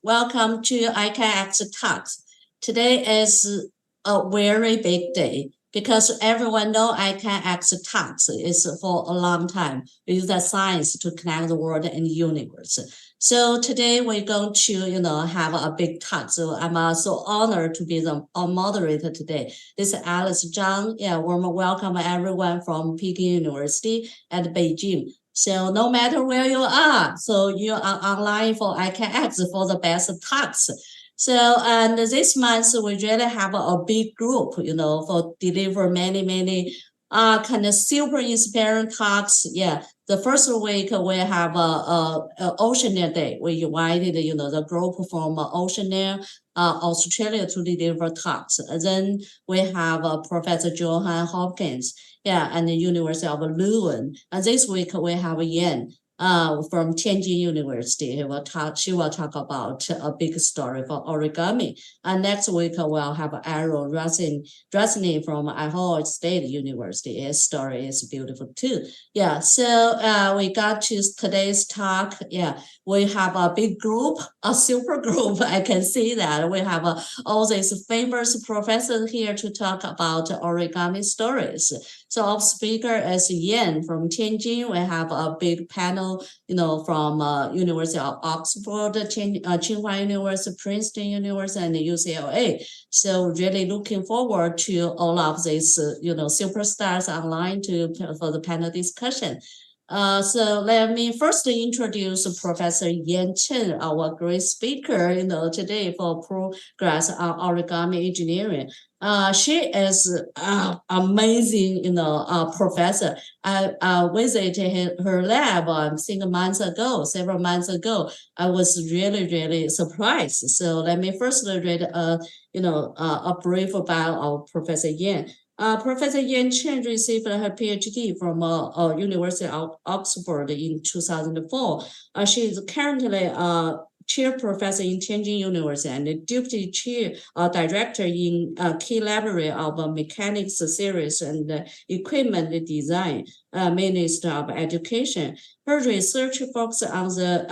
Welcome to iCANX Talks. Today is a very big day because everyone knows iCANX Talks is for a long time. We use that science to connect the world and the universe. So today we're going to, have a big talk. So I'm so honored to be the moderator today. This is Alice Zhang. Warm welcome everyone from Peking University at Beijing. So no matter where you are, so you are online for iCANX for the best talks. So, and this month we really have a big group, for deliver many kind of super inspiring talks. Yeah, the first week we have a Oceania Day. We invited, the group from Oceania, Australia to deliver talks. And then we have Professor Johann Hopkins, and the University of Leuven. And this week we have Yen from Tianjin University. She will talk about a big story for origami. And next week we'll have Aaron Rasny from Ohio State University. His story is beautiful too. So we got to today's talk. We have a big group, a super group. I can see that we have all these famous professors here to talk about origami stories. So our speaker is Yan from Tianjin. We have a big panel, from University of Oxford, Tsinghua University, Princeton University, and UCLA. So really looking forward to all of these, superstars online for the panel discussion. So let me first introduce Professor Yan Chen, our great speaker, today for Progress on origami engineering. She is amazing, professor. I visited her lab, I think several months ago. I was really surprised. So let me first read, a brief about our Professor Yan. Professor Yan Chen received her PhD from University of Oxford in 2004. She is currently chair professor in Tianjin University and deputy chair director in key library of mechanics series and equipment design, Minister of Education. Her research focuses on the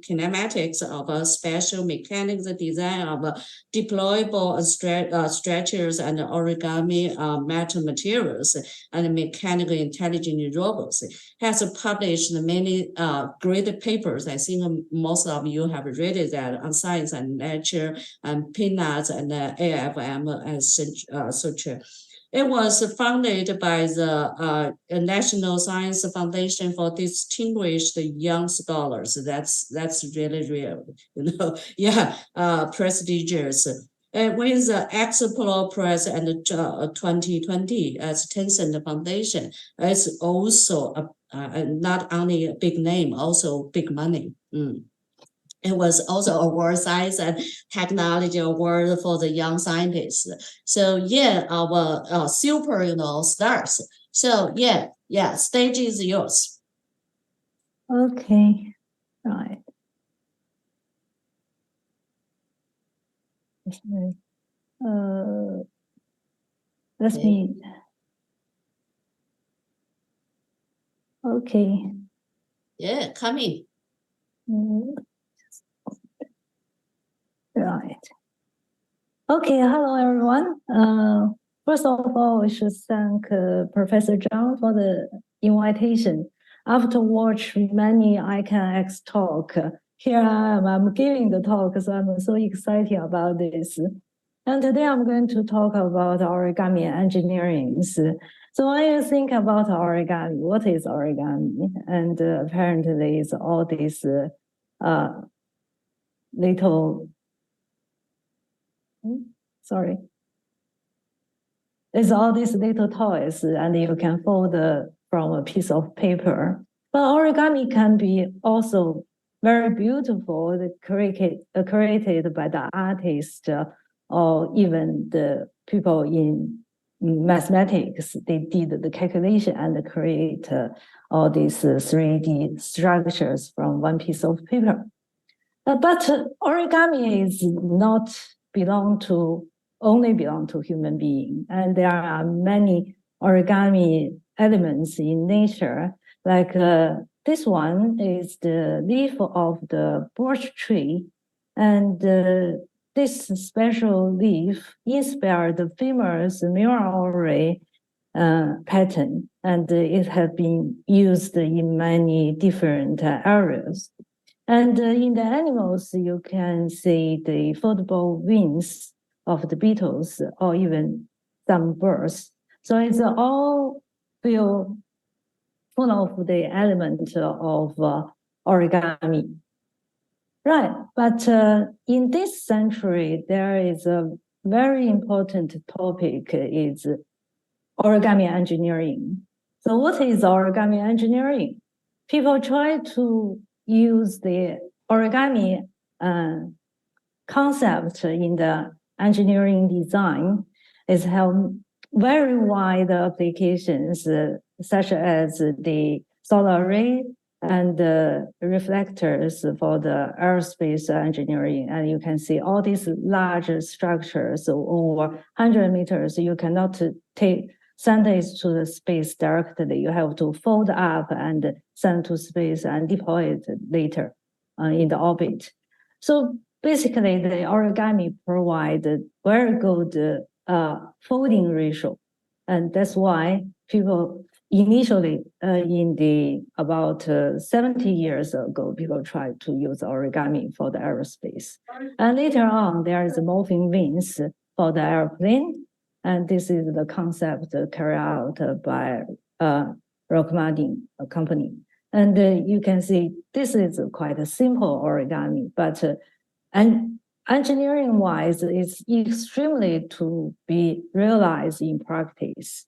kinematics of special mechanics design of deployable stretchers and origami metal materials and mechanical intelligent robots. Has published many great papers. I think most of you have read that on Science and Nature and PNAS and AFM and such. It was founded by the National Science Foundation for Distinguished Young Scholars. That's really real, prestigious. With the Explore Press and 2020 as Tencent Foundation, it's also not only a big name, also big money. It was also a World Science and Technology Award for the young scientists. So our super, stars. So stage is yours. Okay, right. Let's meet. Okay. Coming. Right. Okay, hello everyone. First of all, we should thank Professor Zhang for the invitation. After watch many iCANX talk, here I am, I'm giving the talk because I'm so excited about this. And today I'm going to talk about origami engineering. So when you think about origami, what is origami? And apparently it's all these it's all these little toys and you can fold from a piece of paper. But origami can be also very beautiful, created by the artist or even the people in mathematics. They did the calculation and create all these 3D structures from one piece of paper. But origami is not only belong to human being. And there are many origami elements in nature, like this one is the leaf of the birch tree, and this special leaf inspired the famous mural array pattern, and it has been used in many different areas. And in the animals, you can see the foldable wings of the beetles or even some birds. So it's all full of the element of origami. Right, but in this century, there is a very important topic is origami engineering. So what is origami engineering? People try to use the origami concept in the engineering design. It has very wide applications, such as the solar array and reflectors for the aerospace engineering. And you can see all these large structures over 100 meters. You cannot send it to the space directly. You have to fold up and send to space and deploy it later in the orbit. So basically, the origami provide very good folding ratio. And that's why people initially in the about 70 years ago, people tried to use origami for the aerospace. And later on, there is morphing wings for the airplane. And this is the concept carried out by Origami company. And you can see this is quite a simple origami, but and engineering-wise, it's extremely to be realized in practice.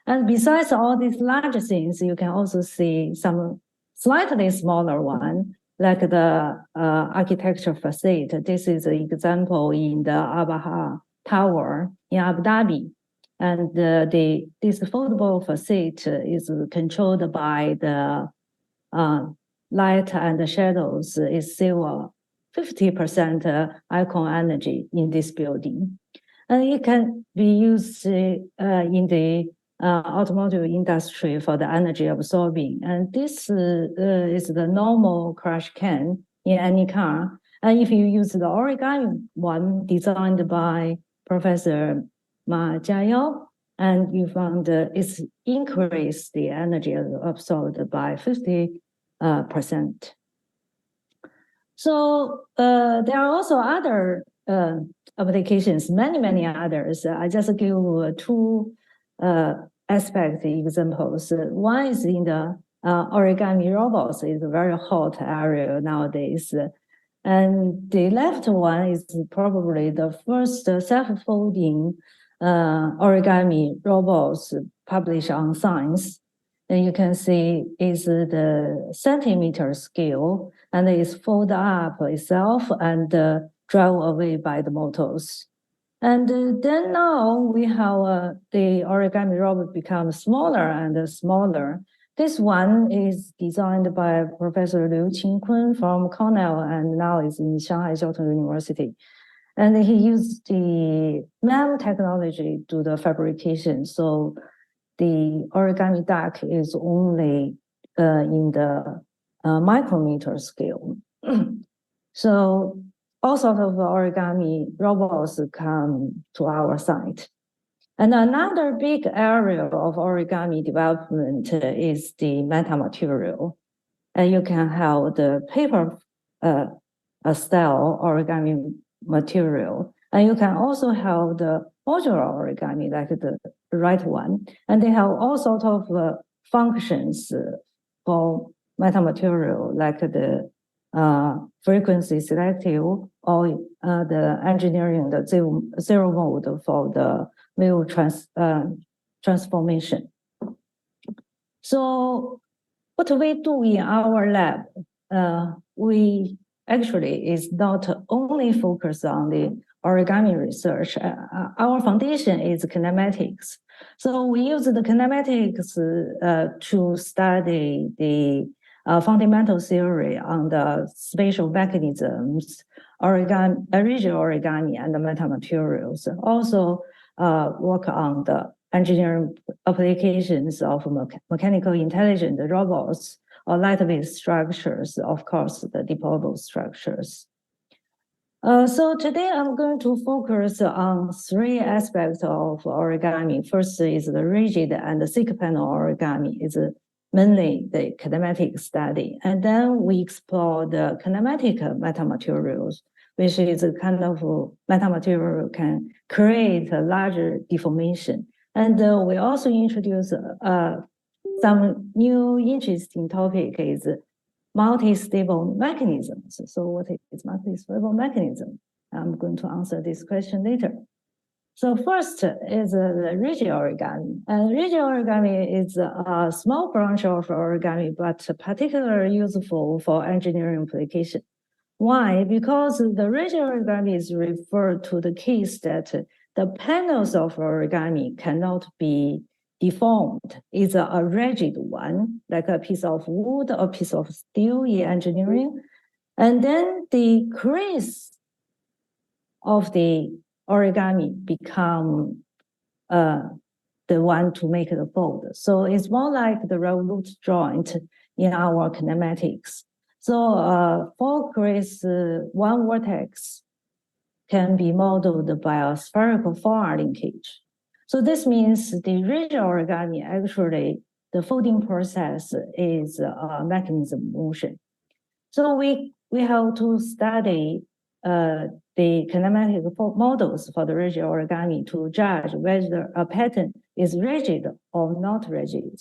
And besides all these large things, you can also see some slightly smaller one, like the architecture facade. This is an example in the Abaha Tower in Abu Dhabi. And this foldable facade is controlled by the light and shadows. Is save 50% icon energy in this building. And it can be used in the automotive industry for the energy absorbing. And this is the normal crash can in any car. And if you use the origami one designed by Professor Ma Jiayao, and you found it's increased the energy absorbed by 50%. So there are also other applications, many others. I just give two aspect examples. One is in the origami robots. Is a very hot area nowadays. And the left one is probably the first self-folding origami robots published on Science. And you can see is the centimeter scale, and it's fold up itself and drive away by the motors. And then now we have the origami robot become smaller and smaller. This one is designed by Professor Liu Qingkun from Cornell, and now is in Shanghai Jiaotong University. And he used the MEM technology to the fabrication. So the origami duck is only in the micrometer scale. So all sorts of origami robots come to our site. And another big area of origami development is the metamaterial. And you can have the paper style origami material. And you can also have the modular origami, like the right one. And they have all sorts of functions for metamaterial, like the frequency selective or the engineering, the zero mode for the wave transformation. So what we do in our lab, we actually is not only focused on the origami research. Our foundation is kinematics. So we use the kinematics to study the fundamental theory on the spatial mechanisms, origami, rigid origami, and the metamaterials. Also work on the engineering applications of mechanical intelligent robots or lightweight structures, of course, the deployable structures. So today I'm going to focus on three aspects of origami. First is the rigid and the thick panel origami. It's mainly the kinematic study. And then we explore the kinematic metamaterials, which is a kind of metamaterial can create a larger deformation. And we also introduce some new interesting topic is multi-stable mechanisms. So what is multi-stable mechanism? I'm going to answer this question later. So first is the rigid origami. And rigid origami is a small branch of origami, but particularly useful for engineering application. Why? Because the rigid origami is referred to the case that the panels of origami cannot be deformed. It's a rigid one, like a piece of wood or piece of steel in engineering. And then the crease of the origami become the one to make the fold. So it's more like the revolute joint in our kinematics. So for crease, one vortex can be modeled by a spherical 4R linkage. So this means the rigid origami, actually, the folding process is a mechanism motion. So we have to study the kinematic models for the rigid origami to judge whether a pattern is rigid or not rigid.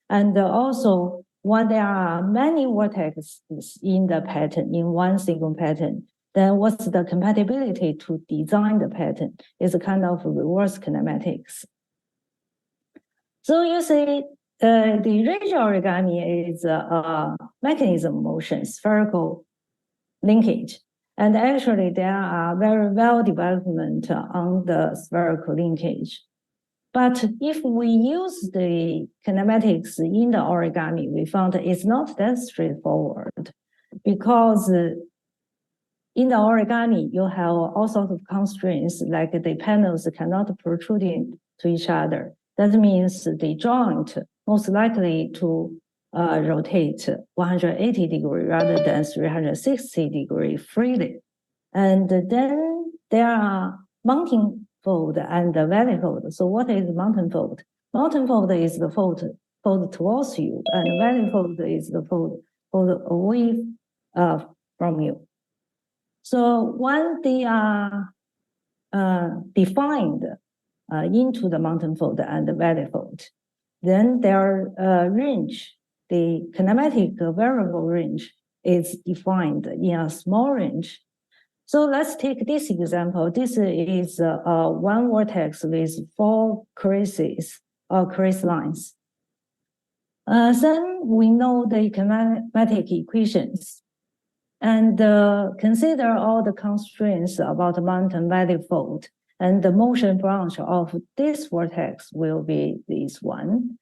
And also, when there are many vortexes in the pattern, in one single pattern, then what's the compatibility to design the pattern is a kind of reverse kinematics. So you see, the rigid origami is a mechanism motion, spherical linkage. And actually, there are very well development on the spherical linkage. But if we use the kinematics in the origami, we found it's not that straightforward because in the origami, you have all sorts of constraints, like the panels cannot protrude into each other. That means the joint most likely to rotate 180 degrees rather than 360 degrees freely. And then there are mounting fold and the valley fold. So what is mountain fold? Mountain fold is the fold towards you, and valley fold is the fold away from you. So when they are defined into the mountain fold and the valley fold, then their range, the kinematic variable range, is defined in a small range. So let's take this example. This is one vortex with 4 creases or crease lines. Then we know the kinematic equations and consider all the constraints about the mountain valley fold. And the motion branch of this vortex will be this one.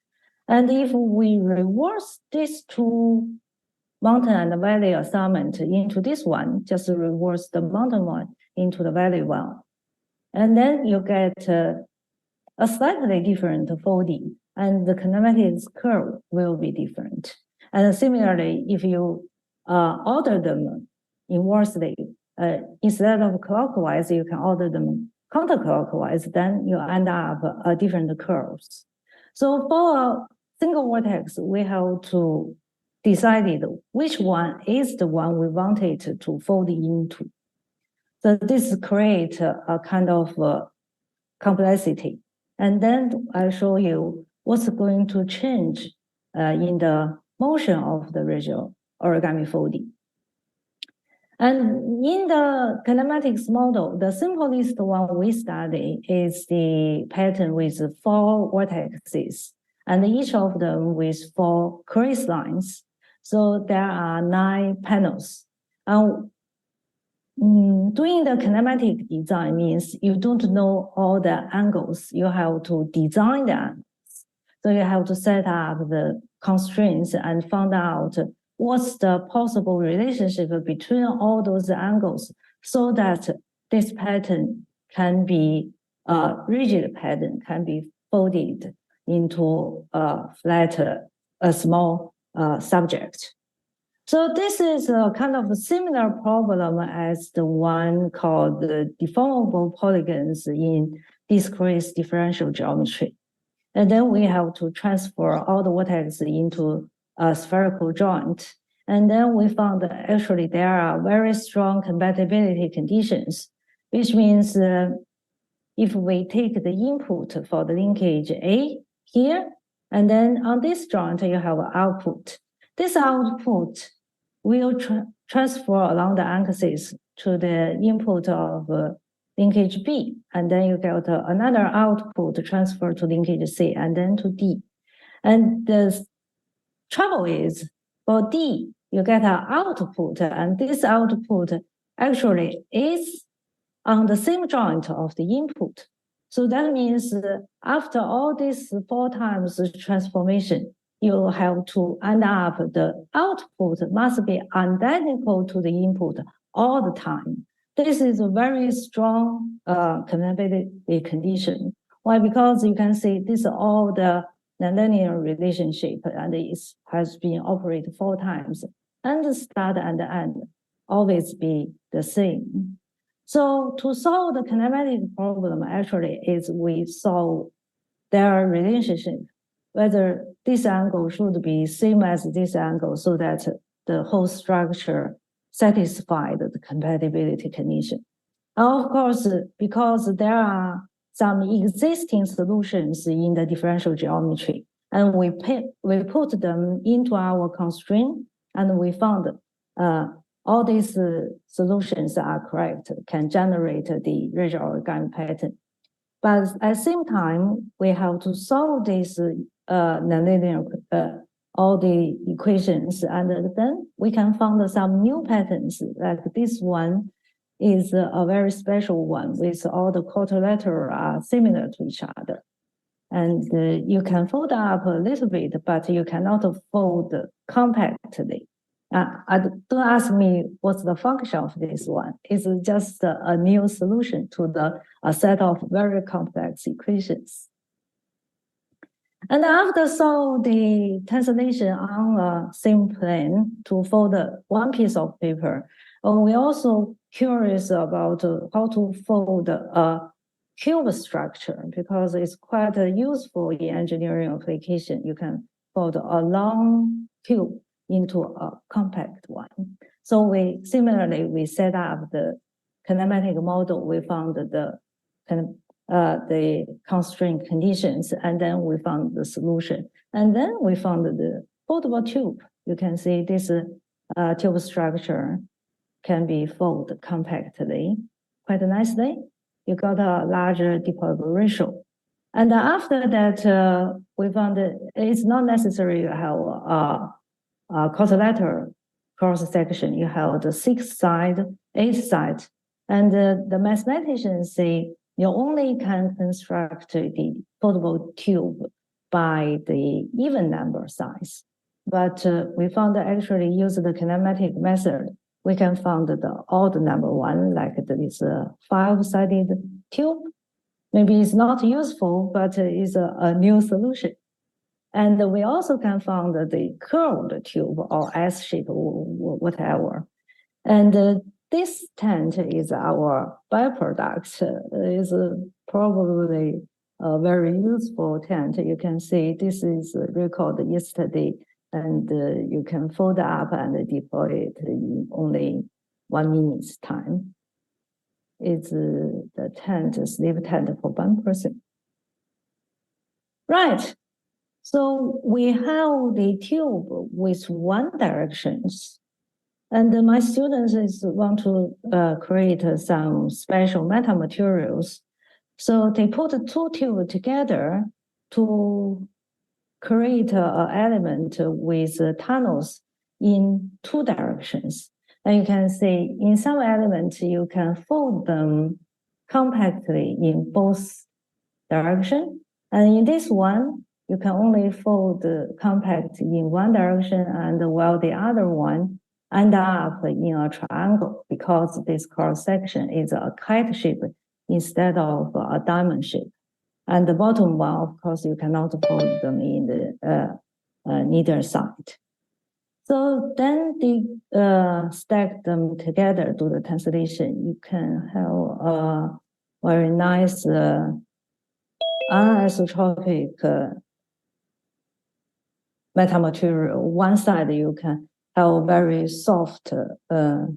And if we reverse these two mountain and valley assignment into this one, just reverse the mountain one into the valley one. And then you get a slightly different folding, and the kinematic curve will be different. And similarly, if you order them inversely, instead of clockwise, you can order them counterclockwise, then you end up different curves. So for a single vortex, we have to decide which one is the one we wanted to fold into. So this creates a kind of complexity. And then I'll show you what's going to change in the motion of the rigid origami folding. And in the kinematics model, the simplest one we study is the pattern with 4 vortexes, and each of them with 4 crease lines. So there are 9 panels. Doing the kinematic design means you don't know all the angles. You have to design the angles. So you have to set up the constraints and find out what's the possible relationship between all those angles so that this pattern can be a rigid pattern, can be folded into a flat, a small subject. So this is a kind of a similar problem as the one called the deformable polygons in discrete differential geometry. And then we have to transfer all the vertices into a spherical joint. And then we found that actually there are very strong compatibility conditions, which means if we take the input for the linkage A here, and then on this joint you have output. This output will transfer along the axis to the input of linkage B, and then you get another output transfer to linkage C, and then to D. And the trouble is, for D, you get an output, and this output actually is on the same joint of the input. So that means after all these 4 times transformation, you have to end up the output must be identical to the input all the time. This is a very strong compatibility condition. Why? Because you can see this is all the nonlinear relationship, and it has been operated 4 times, and the start and the end always be the same. So to solve the kinematic problem, actually, is we solve their relationship, whether this angle should be same as this angle so that the whole structure satisfied the compatibility condition. And of course, because there are some existing solutions in the differential geometry, and we put them into our constraint, and we found all these solutions are correct, can generate the rigid origami pattern. But at the same time, we have to solve this nonlinear, all the equations, and then we can find some new patterns, like this one is a very special one with all the quadrilateral are similar to each other. And you can fold up a little bit, but you cannot fold compactly. Don't ask me what's the function of this one. It's just a new solution to a set of very complex equations. And after solve the tensillation on a same plane to fold one piece of paper, we're also curious about how to fold a cube structure, because it's quite useful in engineering application. You can fold a long cube into a compact one. So we set up the kinematic model. We found the constraint conditions, and then we found the solution. And then we found the foldable tube. You can see this tube structure can be folded compactly quite nicely. You got a larger dipole ratio. And after that, we found that it's not necessary to have quadrilateral cross section. You have the 6 side, 8 side, and the mathematicians say you only can construct the foldable tube by the even number size. But we found that actually use the kinematic method, we can find the odd number one, like this 5-sided tube. Maybe it's not useful, but it's a new solution. And we also can find the curved tube or S-shape or whatever. And this tent is our byproduct. Is probably a very useful tent. You can see this is recorded yesterday, and you can fold up and deploy it in only 1 minute's time. It's the tent, sleep tent for 1 person. Right. So we have the tube with 1 directions, and my students want to create some special metamaterials. So they put 2 tubes together to create an element with tunnels in 2 directions. And you can see in some elements, you can fold them compactly in both directions. And in this one, you can only fold compact in 1 direction, and while the other one end up in a triangle, because this cross section is a kite shape instead of a diamond shape. And the bottom one, of course, you cannot fold them in the neither side. So then they stack them together, do the tensillation. You can have a very nice anisotropic metamaterial. One side you can have a very soft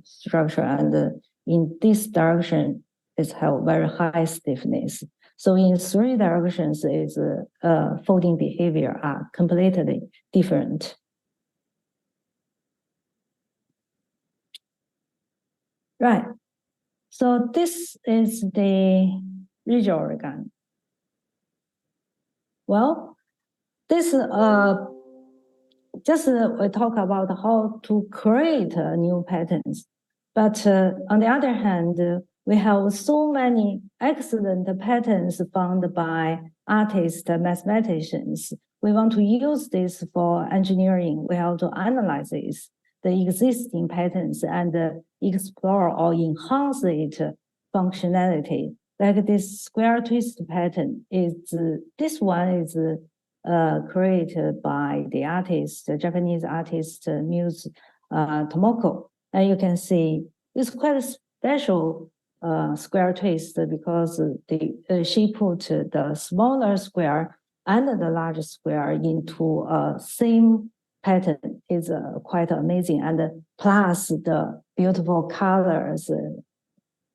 structure, and in this direction it have very high stiffness. So in three directions, is folding behavior are completely different. Right. So this is the rigid origami. Well, this just we talk about how to create new patterns, but on the other hand, we have so many excellent patterns found by artists, mathematicians. We want to use this for engineering. We have to analyze this, the existing patterns, and explore or enhance its functionality. Like this square twist pattern is this one is created by the artist, the Japanese artist Muse Tomoko, and you can see it's quite a special square twist because she put the smaller square and the large square into a same pattern is quite amazing, and plus the beautiful colors.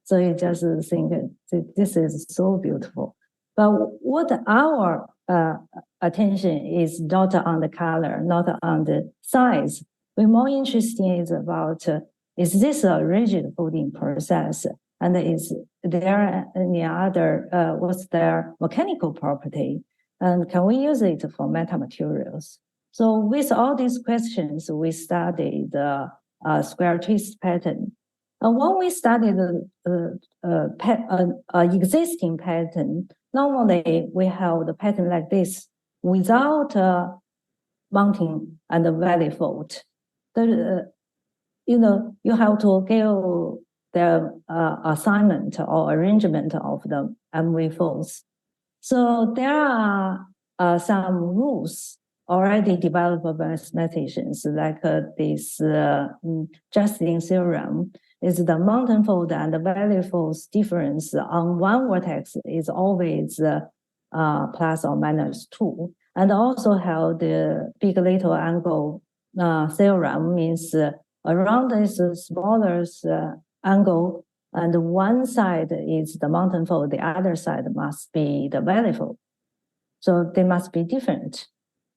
So you just think this is so beautiful. But what our attention is not on the color, not on the size. We're more interested is about is this a rigid folding process, and is there any other what's their mechanical property, and can we use it for metamaterials? So with all these questions, we studied the square twist pattern. And when we studied the existing pattern, normally we have the pattern like this without mounting and valley fold. You have to give the assignment or arrangement of the MV folds. So there are some rules already developed by mathematicians, like this Justin theorem. Is the mountain fold and the valley fold's difference on one vertex is always plus or minus 2. And also have the big little angle theorem, means around this smaller angle, and one side is the mountain fold, the other side must be the valley fold. So they must be different.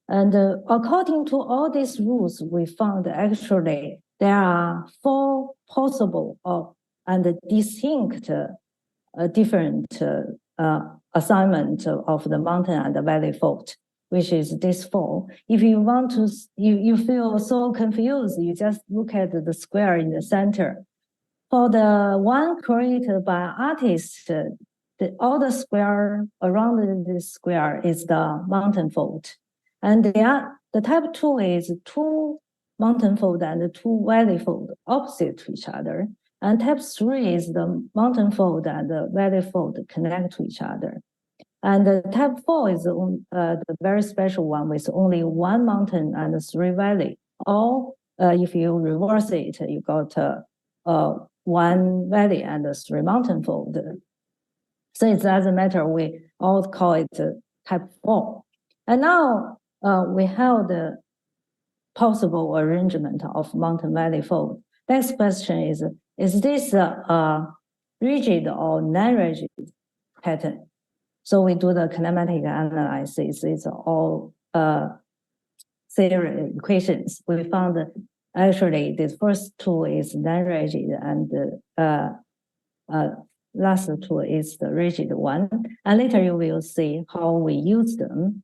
And according to all these rules, we found actually there are 4 possible and distinct different assignment of the mountain and the valley fold, which is this 4. If you want to, you feel so confused, you just look at the square in the center. For the one created by artists, all the square around this square is the mountain fold. And the type 2 is 2 mountain fold and 2 valley fold opposite to each other. And type 3 is the mountain fold and the valley fold connect to each other. And the type 4 is the very special one with only 1 mountain and 3 valley. Or if you reverse it, you got 1 valley and 3 mountain fold. So it doesn't matter, we all call it type 4. And now we have the possible arrangement of mountain valley fold. Next question is this a rigid or non-rigid pattern? So we do the kinematic analysis. It's all theory equations. We found that actually the first 2 is non-rigid, and last 2 is the rigid one. And later you will see how we use them.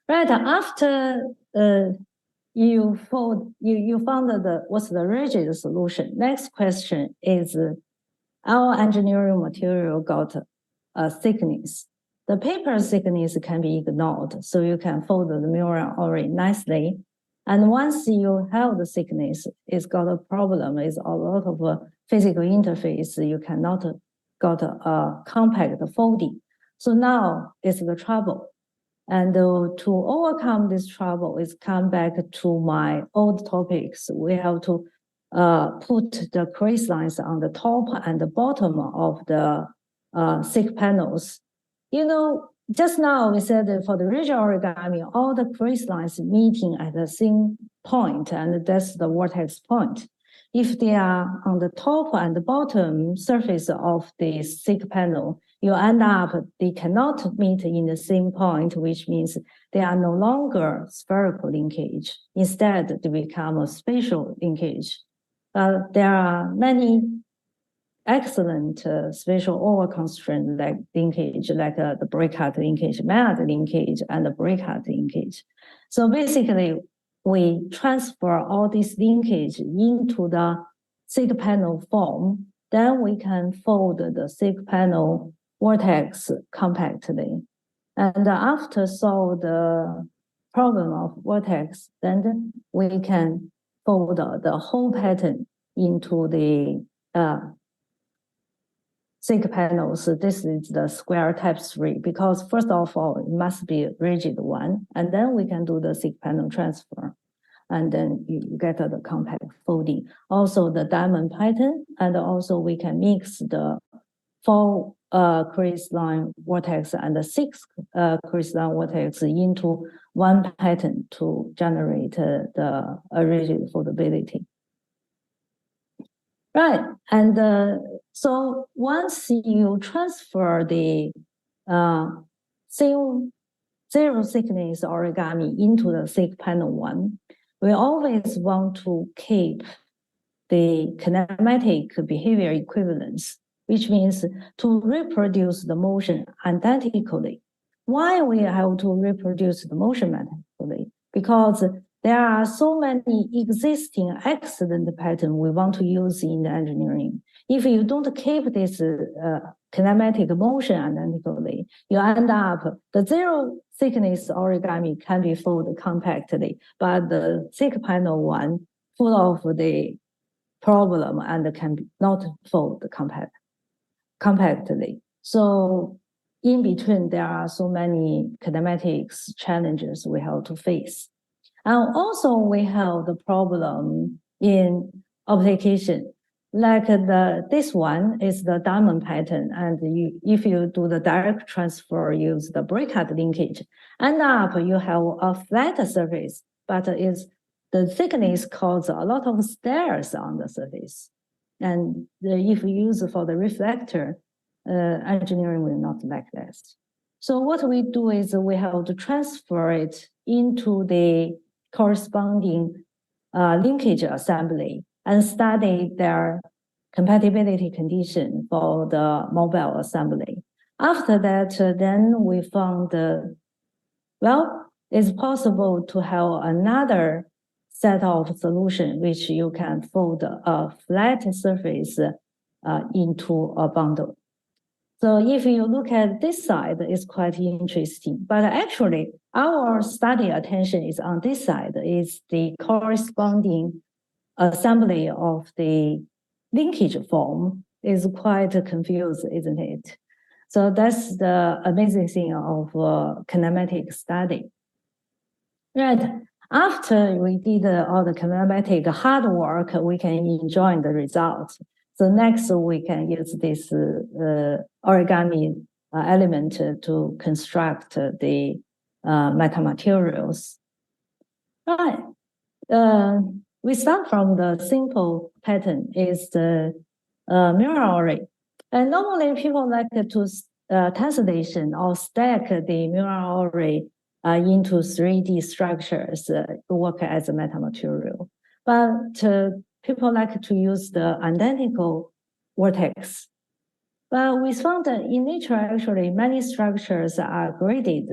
Right after you found what's the rigid solution. Next question is our engineering material got a thickness. The paper thickness can be ignored, so you can fold the mirror already nicely. And once you have the thickness, it's got a problem. It's a lot of physical interface. You cannot got a compact folding. So now is the trouble. And to overcome this trouble is come back to my old topics. We have to put the crease lines on the top and the bottom of the thick panels. You know, just now we said that for the rigid origami, all the crease lines meeting at the same point, and that's the vertex point. If they are on the top and the bottom surface of the thick panel, you end up, they cannot meet in the same point, which means they are no longer spherical linkage. Instead, they become a spatial linkage. There are many excellent spatial over-constraint like linkage, like the breakout linkage, Maillard linkage, and the breakout linkage. So basically, we transfer all this linkage into the thick panel form, then we can fold the thick panel vertex compactly. And after solve the problem of vertex, then we can fold the whole pattern into the thick panels. This is the square type 3, because first of all, it must be a rigid one, and then we can do the thick panel transfer. And then you get the compact folding. Also the diamond pattern, and also we can mix the 4 crease line vertex and the 6 crease line vertex into one pattern to generate the rigid foldability. Right, and so once you transfer the zero thickness origami into the thick panel one, we always want to keep the kinematic behavior equivalence, which means to reproduce the motion identically. Why we have to reproduce the motion identically? Because there are so many existing excellent patterns we want to use in the engineering. If you don't keep this kinematic motion identically, you end up, the zero thickness origami can be folded compactly, but the thick panel one full of the problem and can not fold compactly. So in between, there are so many kinematics challenges we have to face. And also we have the problem in application. Like this one is the diamond pattern, and if you do the direct transfer, use the breakout linkage, end up you have a flat surface, but the thickness causes a lot of stairs on the surface. And if you use for the reflector, engineering will not like this. So what we do is we have to transfer it into the corresponding linkage assembly and study their compatibility condition for the mobile assembly. After that, then we found, well, it's possible to have another set of solution which you can fold a flat surface into a bundle. So if you look at this side, it's quite interesting. But actually, our study attention is on this side, is the corresponding assembly of the linkage form is quite confused, isn't it? So that's the amazing thing of kinematic study. Right, after we did all the kinematic hard work, we can enjoy the results. So next we can use this origami element to construct the metamaterials. Right. We start from the simple pattern is the mirror array. And normally people like to tessellation or stack the mirror array into 3D structures to work as a metamaterial. But people like to use the identical vertex. But we found that in nature, actually, many structures are graded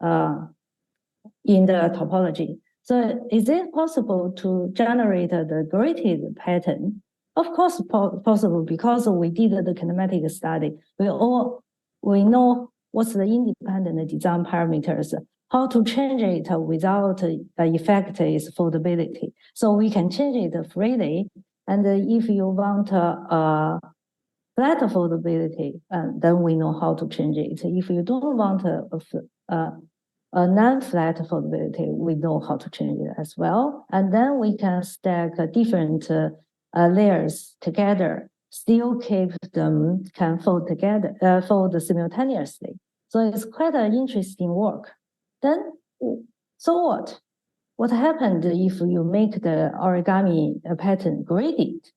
in the topology. So is it possible to generate the graded pattern? Of course, possible, because we did the kinematic study. We know what's the independent design parameters, how to change it without effect is foldability. So we can change it freely. And if you want flat foldability, then we know how to change it. If you don't want a non-flat foldability, we know how to change it as well. And then we can stack different layers together, still keep them can fold together, fold simultaneously. So it's quite an interesting work. Then, so what? What happened if you make the origami pattern graded?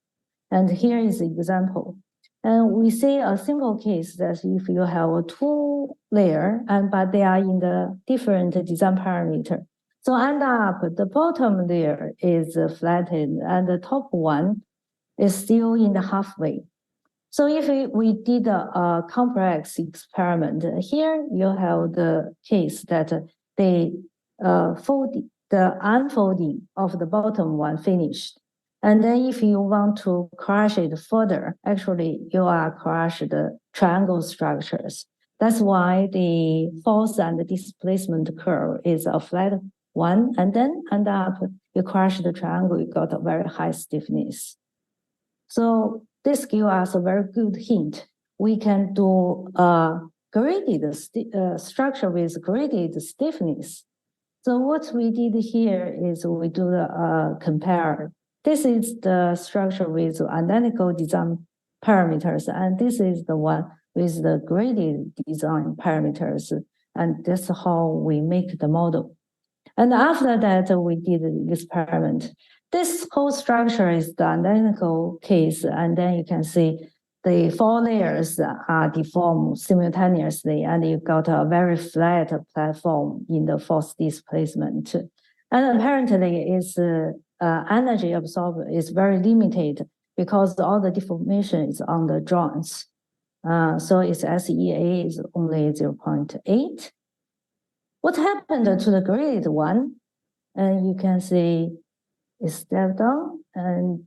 And here is the example. And we see a simple case that if you have a two layer, but they are in the different design parameter. So end up the bottom layer is flattened and the top one is still in the halfway. So if we did a complex experiment, here you have the case that they the unfolding of the bottom one finished. And then if you want to crush it further, actually you are crush the triangle structures. That's why the force and displacement curve is a flat one. And then end up, you crush the triangle, you got a very high stiffness. So this gives us a very good hint. We can do a graded structure with graded stiffness. So what we did here is we do the compare. This is the structure with identical design parameters, and this is the one with the graded design parameters. And that's how we make the model. And after that, we did the experiment. This whole structure is the identical case, and then you can see the four layers are deformed simultaneously, and you got a very flat platform in the force displacement. And apparently, its energy absorption is very limited because all the deformation is on the joints. So its SEA is only 0.8. What happened to the graded one? And you can see it stepped down, and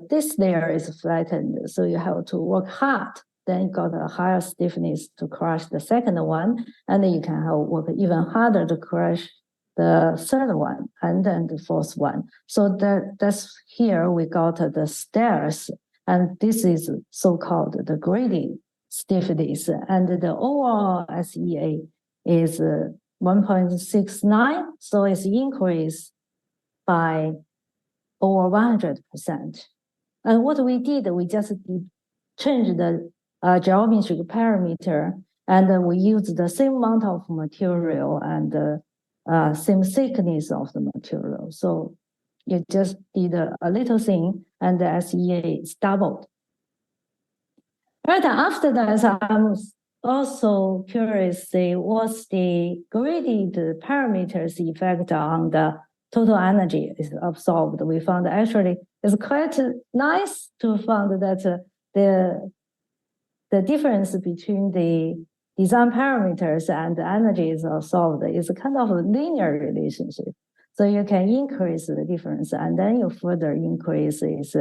this layer is flattened. So you have to work hard. Then you got a higher stiffness to crush the second one, and then you can work even harder to crush the third one, and then the fourth one. So that's here we got the stairs, and this is so-called the graded stiffness, and the overall SEA is 1.69, so it's increased by over 100%. And what we did, we just changed the geometric parameter, and we used the same amount of material and same thickness of the material. So you just did a little thing, and the SEA is doubled. Right after that, I'm also curious, what's the graded parameters effect on the total energy is absorbed. We found actually it's quite nice to find that the difference between the design parameters and the energy is absorbed is kind of a linear relationship. So you can increase the difference, and then you further increase its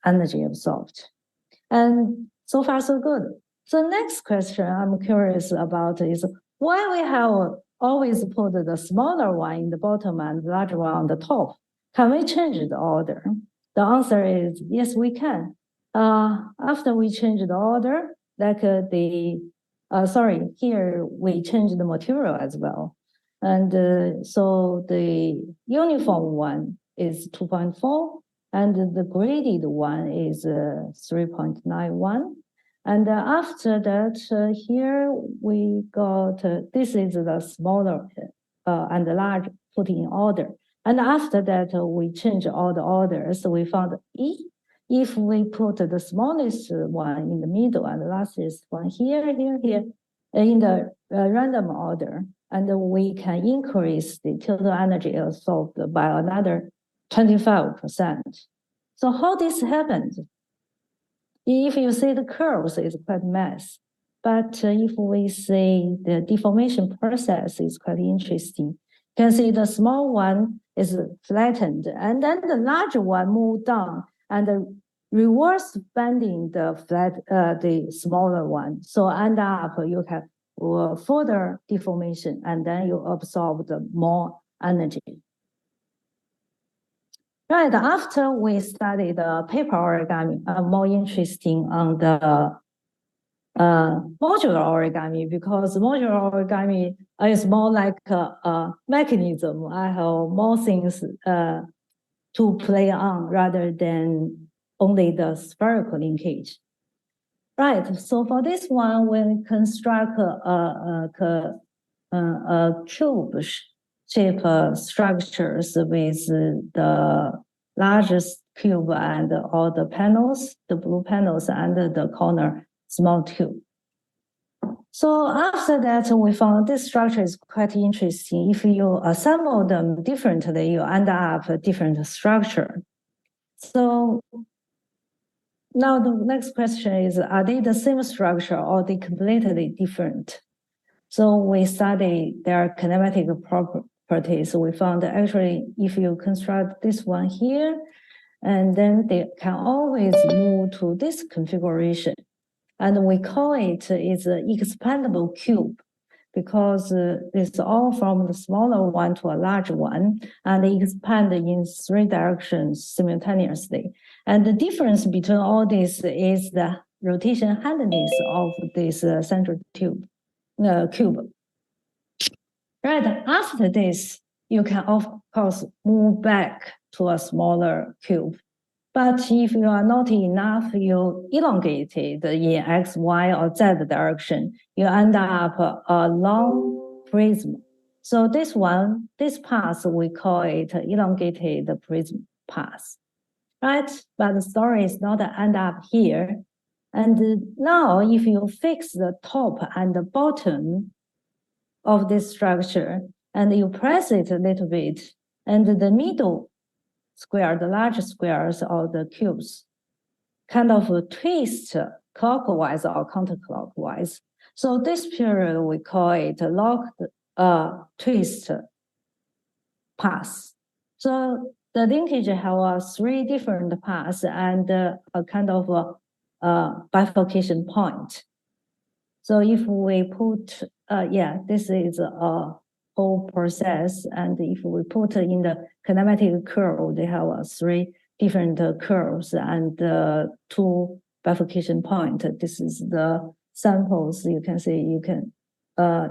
energy absorbed. And so far, so good. So next question I'm curious about is why we have always put the smaller one in the bottom and the larger one on the top. Can we change the order? The answer is yes, we can. After we change the order, like here we change the material as well. And so the uniform one is 2.4, and the graded one is 3.91. And after that, here we got, this is the smaller and the large put in order. And after that, we change all the orders. So we found if we put the smallest one in the middle and the largest one here, in the random order, and we can increase the total energy absorbed by another 25%. So how this happened? If you see the curves, it's quite mess. But if we see the deformation process, is quite interesting. You can see the small one is flattened, and then the larger one moved down and reverse bending the smaller one. So end up you have further deformation, and then you absorb the more energy. Right, after we studied the paper origami, more interesting on the modular origami, because modular origami is more like a mechanism. I have more things to play on rather than only the spherical linkage. Right, so for this one, when we construct a cube shape structures with the largest cube and all the panels, the blue panels and the corner small tube. So after that, we found this structure is quite interesting. If you assemble them differently, you end up a different structure. So now the next question is, are they the same structure or are they completely different? So we study their kinematic properties. We found that actually, if you construct this one here, and then they can always move to this configuration. And we call it is an expandable cube because it's all from the smaller one to a large one, and they expand in 3 directions simultaneously. And the difference between all this is the rotation handedness of this central cube. Right after this, you can of course move back to a smaller cube. But if you are not enough, you elongate it in X, Y, or Z direction, you end up a long prism. So this path, we call it elongated prism path, right? But the story is not end up here. And now if you fix the top and the bottom of this structure and you press it a little bit, and the middle square, the large squares of the cubes, kind of twist clockwise or counterclockwise. So this period we call it locked twist path. So the linkage have 3 different paths and a kind of bifurcation point. So if we put, this is a whole process. And if we put in the kinematic curve, they have 3 different curves and 2 bifurcation points. This is the samples. You can see you can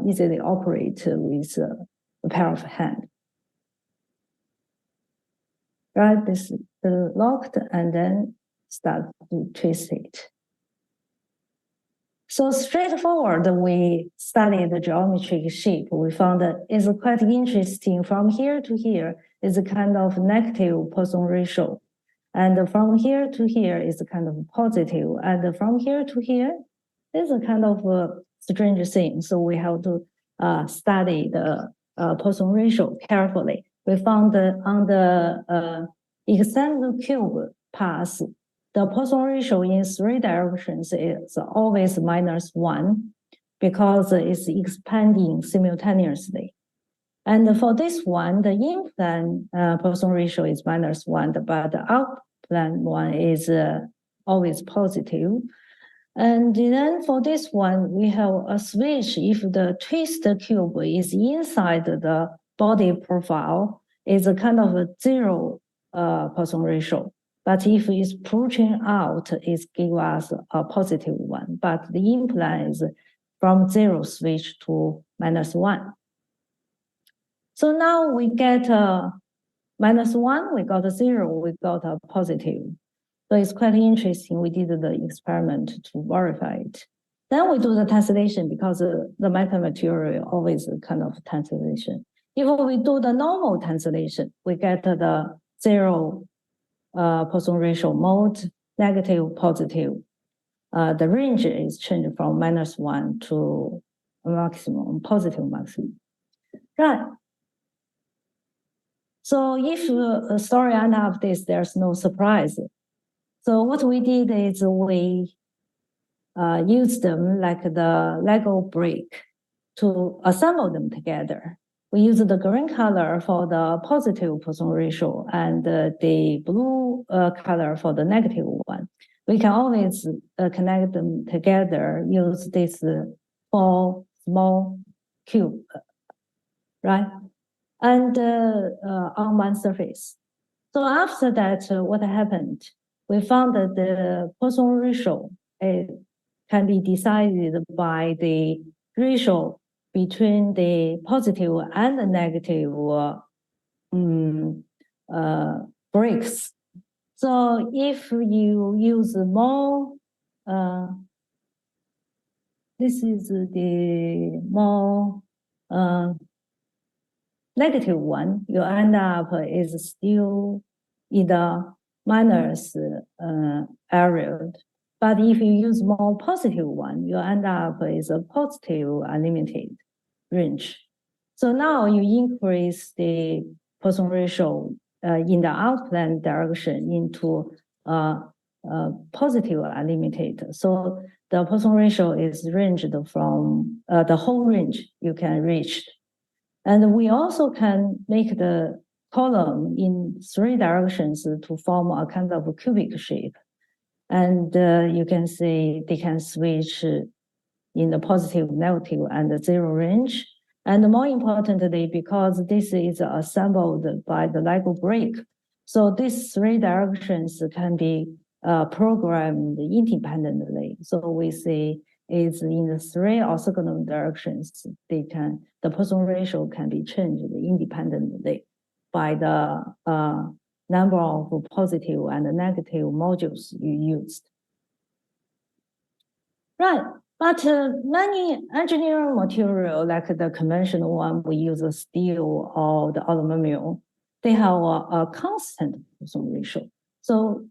easily operate with a pair of hands. Right, this is locked and then start to twist it. So straightforward, we studied the geometric shape. We found that it's quite interesting. From here to here is a kind of negative Poisson ratio. And from here to here is a kind of positive. And from here to here is a kind of strange thing. So we have to study the Poisson ratio carefully. We found that on the extended cube path, the Poisson ratio in 3 directions is always -1 because it's expanding simultaneously. And for this one, the in-plane Poisson ratio is -1, but the out-plane one is always positive. And then for this one, we have a switch. If the twist cube is inside the body profile, it's a kind of a 0 Poisson ratio. But if it's pushing out, it gives us a positive one. But the in-plane is from 0 switch to -1. So now we get -1, we got a 0, we got a positive. So it's quite interesting. We did the experiment to verify it. Then we do the tessellation because the metamaterial always a kind of tessellation. If we do the normal tessellation, we get the 0 Poisson ratio mode, negative, positive. The range is changed from -1 to maximum, positive maximum. Right. So if a story end up this, there's no surprise. So what we did is we used them like the Lego brick to assemble them together. We use the green color for the positive Poisson ratio and the blue color for the negative one. We can always connect them together, use this 4 small cube, right? And on one surface. So after that, what happened? We found that the Poisson ratio can be decided by the ratio between the positive and the negative breaks. So if you use more, this is the more negative one, you end up is still in the minus area. But if you use more positive one, you end up is a positive unlimited range. So now you increase the Poisson ratio in the outplan direction into positive unlimited. So the Poisson ratio is ranged from the whole range you can reach. And we also can make the column in 3 directions to form a kind of a cubic shape. And you can see they can switch in the positive, negative, and the 0 range. And more importantly, because this is assembled by the Lego brick, so these 3 directions can be programmed independently. So we see is in the 3 orthogonal directions, the Poisson ratio can be changed independently by the number of positive and negative modules you used. Right, but many engineering material, like the conventional one, we use steel or the aluminum, they have a constant Poisson ratio. So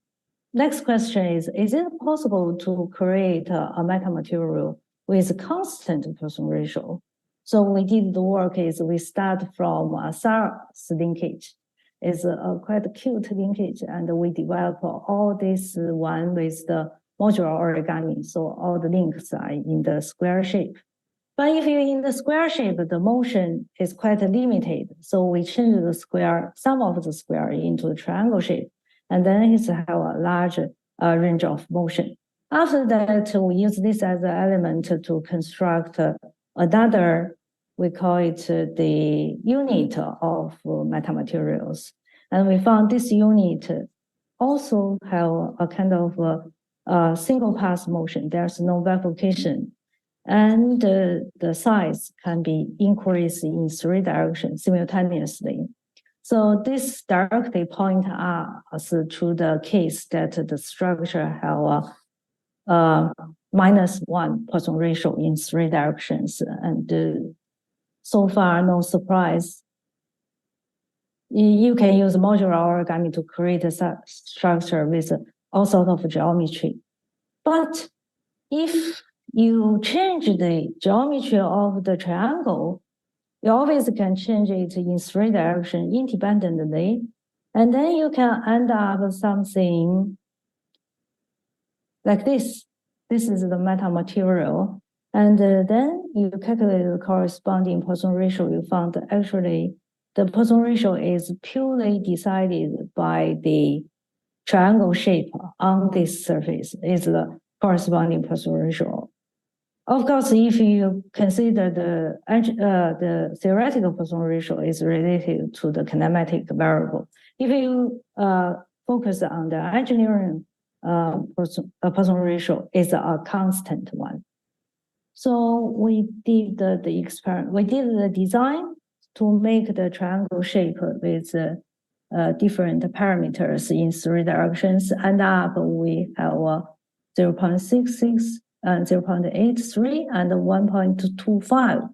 next question is it possible to create a metamaterial with constant Poisson ratio? So we did the work is we start from a SARS linkage. It's a quite cute linkage, and we develop all this one with the modular origami. So all the links are in the square shape. But if you're in the square shape, the motion is quite limited. So we change the square, some of the square into a triangle shape, and then it have a large range of motion. After that, we use this as an element to construct another, we call it the unit of metamaterials. And we found this unit also have a kind of single pass motion. There's no bifurcation. And the size can be increased in 3 directions simultaneously. So this directly point us to the case that the structure have a -1 Poisson ratio in 3 directions. And so far, no surprise. You can use modular origami to create a structure with all sorts of geometry. But if you change the geometry of the triangle, you always can change it in 3 directions independently. And then you can end up with something like this. This is the metamaterial. And then you calculate the corresponding Poisson ratio. You found that actually the Poisson ratio is purely decided by the triangle shape on this surface, is the corresponding Poisson ratio. Of course, if you consider the theoretical Poisson ratio is related to the kinematic variable. If you focus on the engineering Poisson ratio is a constant one. So we did the experiment. We did the design to make the triangle shape with different parameters in 3 directions. And up we have 0.66 and 0.83 and 1.25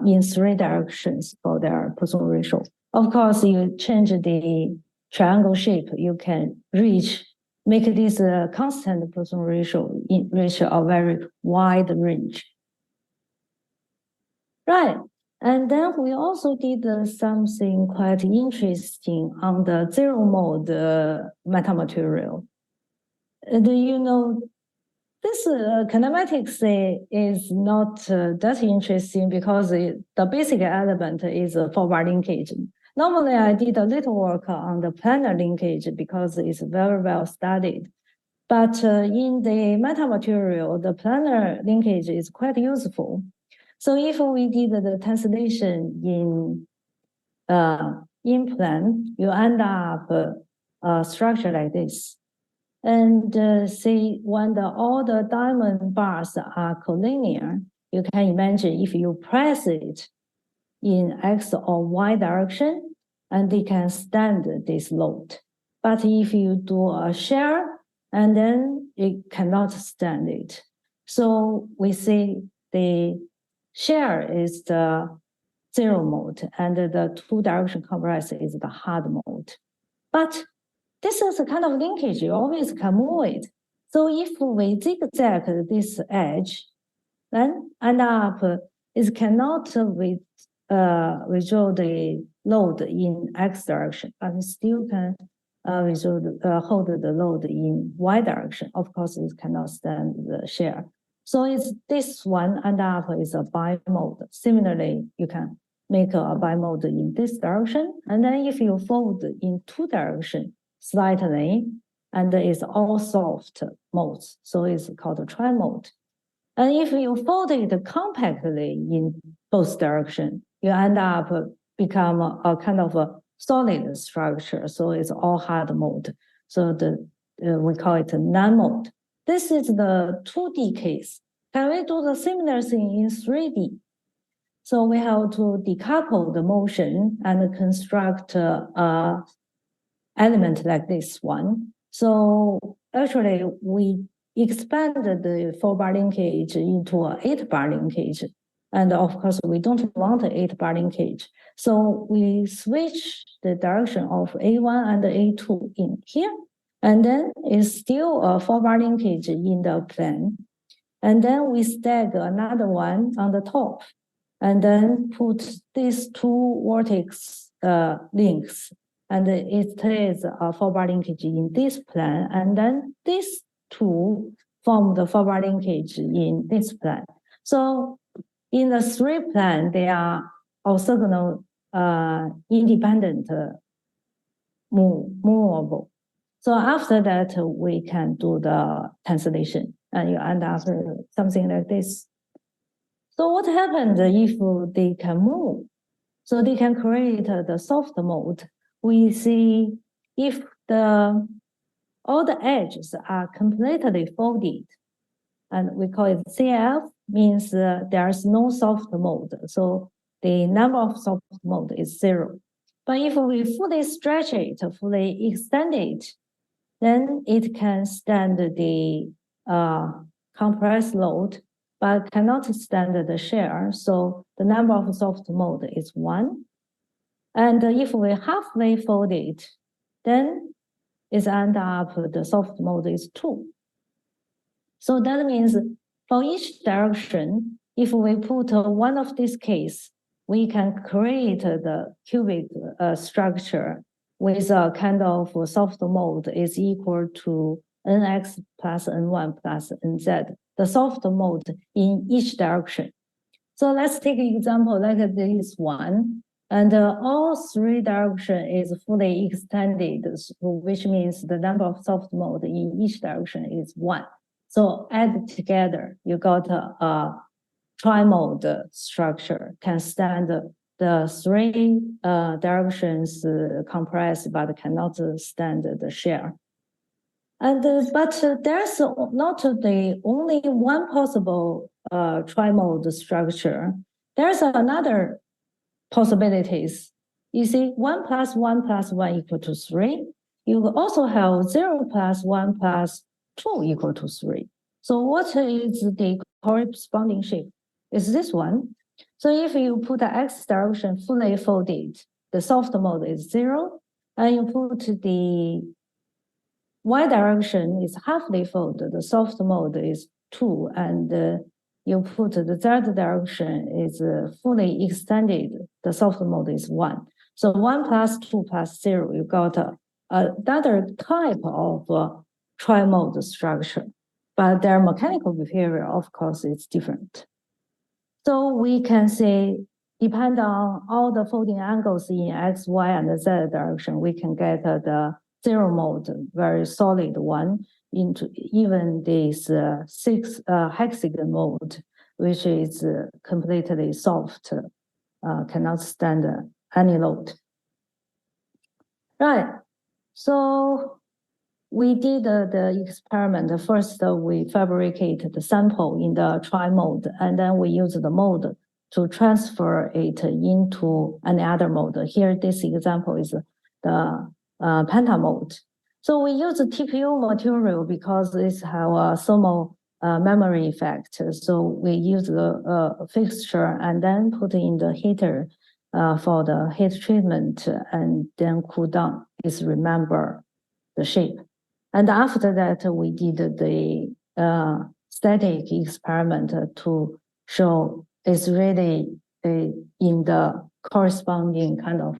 in 3 directions for their Poisson ratio. Of course, you change the triangle shape, you can make this constant Poisson ratio reach a very wide range. Right, and then we also did something quite interesting on the 0 mode metamaterial. Do you know, this kinematics is not that interesting because the basic element is forward linkage. Normally, I did a little work on the planar linkage because it's very well studied. But in the metamaterial, the planar linkage is quite useful. So if we did the translation in plan, you end up a structure like this. And see, when all the diamond bars are collinear, you can imagine if you press it in X or Y direction, and they can stand this load. But if you do a shear, and then it cannot stand it. So we see the shear is the zero mode, and the two-direction compress is the hard mode. But this is a kind of linkage, you always can move it. So if we zigzag this edge, then end up it cannot withdraw the load in X direction, but it still can hold the load in Y direction. Of course, it cannot stand the shear. So it's this one end up is a bimode. Similarly, you can make a bimode in this direction, and then if you fold in two direction slightly, and it's all soft modes, so it's called a trimode. And if you fold it compactly in both directions, you end up become a kind of a solid structure. So it's all hard mode. So we call it a non-mode. This is the 2D case. Can we do the similar thing in 3D? So we have to decouple the motion and construct a element like this one. So actually, we expanded the 4-bar linkage into an 8-bar linkage. And of course, we don't want an 8-bar linkage. So we switch the direction of A1 and A2 in here. And then it's still a 4-bar linkage in the plane. And then we stack another one on the top. And then put these two vertex links. And it is a 4-bar linkage in this plane. And then these two form the 4-bar linkage in this plane. So in the 3 plane, they are orthogonal independent movable. So after that, we can do the cancellation, and you end up something like this. So what happens if they can move? So they can create the soft mode. We see if all the edges are completely folded, and we call it CF, means there's no soft mode. So the number of soft mode is 0. But if we fully stretch it, fully extend it, then it can stand the compressed load, but cannot stand the shear. So the number of soft mode is 1. And if we halfway fold it, then it ends up the soft mode is 2. So that means for each direction, if we put one of these case, we can create the cubic structure with a kind of soft mode is equal to nx plus n1 plus nz, the soft mode in each direction. So let's take an example like this one. And all 3 direction is fully extended, which means the number of soft mode in each direction is 1. So add together, you got a trimode structure, can stand the 3 directions compressed, but cannot stand the shear. And but there's not the only one possible trimode structure. There's another possibilities. You see, 1 plus 1 plus 1 equal to 3. You also have 0 plus 1 plus 2 equal to 3. So what is the corresponding shape? Is this one. So if you put the X direction fully folded, the soft mode is 0, and you put the Y direction is halfly folded, the soft mode is 2, and you put the Z direction is fully extended, the soft mode is 1. So 1 plus 2 plus 0, you got another type of trimode structure, but their mechanical behavior, of course, is different. So we can say, depend on all the folding angles in X, Y, and Z direction, we can get the 0 mode, very solid one, into even this 6 hexagon mode, which is completely soft, cannot stand any load. Right. So we did the experiment. First, we fabricate the sample in the try mode, and then we use the mode to transfer it into another mode. Here, this example is the penta mode. So we use the TPU material because it have a thermal memory effect. So we use the fixture and then put in the heater for the heat treatment and then cool down. Is remember the shape. And after that, we did the static experiment to show it's really in the corresponding kind of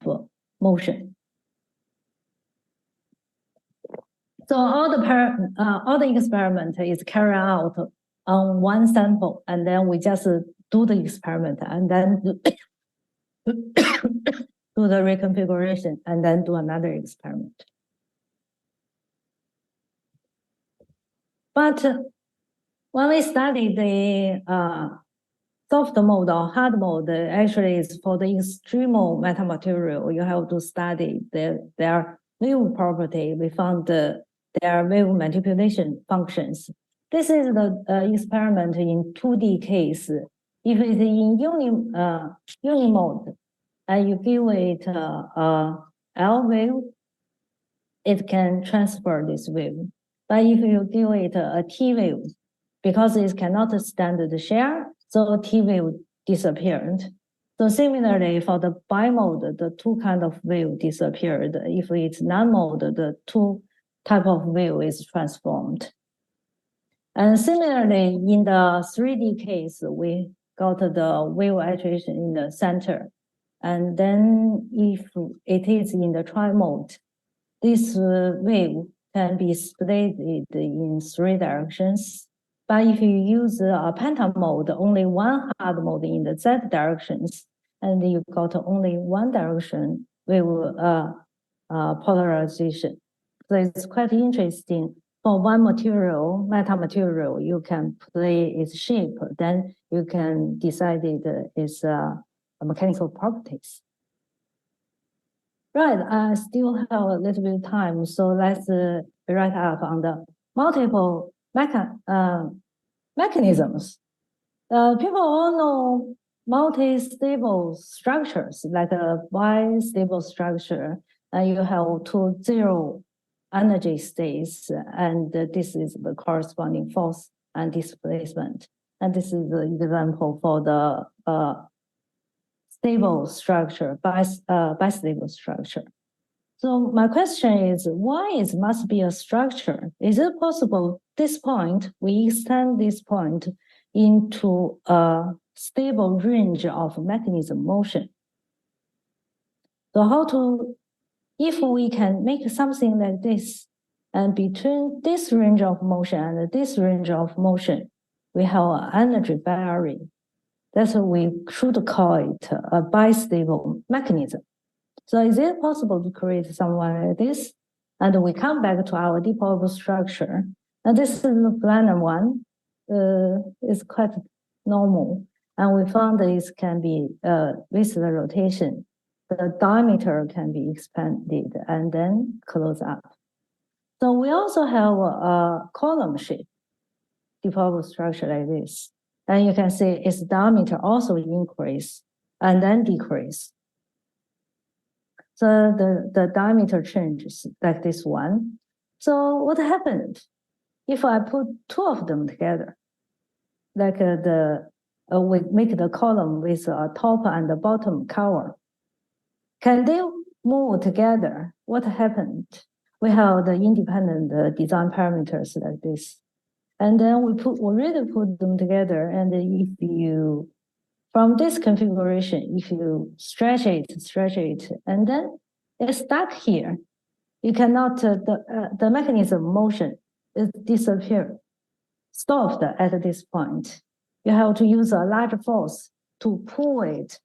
motion. So all the experiment is carried out on one sample, and then we just do the experiment and then do the reconfiguration and then do another experiment. But when we study the soft mode or hard mode, actually is for the extremal metamaterial, you have to study their wave property. We found their wave manipulation functions. This is the experiment in 2D case. If it's in uni mode, and you give it L wave, it can transfer this wave. But if you give it a T wave, because it cannot stand the shear, so T wave disappeared. So similarly, for the bimode, the two kind of wave disappeared. If it's non-mode, the two type of wave is transformed. And similarly, in the 3D case, we got the wave iteration in the center. And then if it is in the tri-mode, this wave can be split in 3 directions. But if you use a penta mode, only one hard mode in the Z directions, and you got only one direction wave polarization. So it's quite interesting. For one material, metamaterial, you can play its shape, then you can decide its mechanical properties. Right, I still have a little bit of time, so let's write up on the multiple mechanisms. People all know multi-stable structures, like a bi-stable structure, and you have 2 zero energy states, and this is the corresponding force and displacement. And this is the example for the stable structure, bistable structure. So my question is, why it must be a structure? Is it possible this point, we extend this point into a stable range of mechanism motion? So how to, if we can make something like this, and between this range of motion and this range of motion, we have an energy barrier. That's what we should call it a bistable mechanism. So is it possible to create something like this? And we come back to our deep orbit structure. And this is the planar one. It's quite normal. And we found that it can be, with the rotation, the diameter can be expanded and then close up. So we also have a column shape deep orbit structure like this. And you can see its diameter also increase and then decrease. So the diameter changes like this one. So what happened if I put 2 of them together? Like we make the column with a top and the bottom cover. Can they move together? What happened? We have the independent design parameters like this. And then we really put them together. And if you, from this configuration, if you stretch it, and then it's stuck here, you cannot, the mechanism motion is disappear, stopped at this point. You have to use a large force to pull it.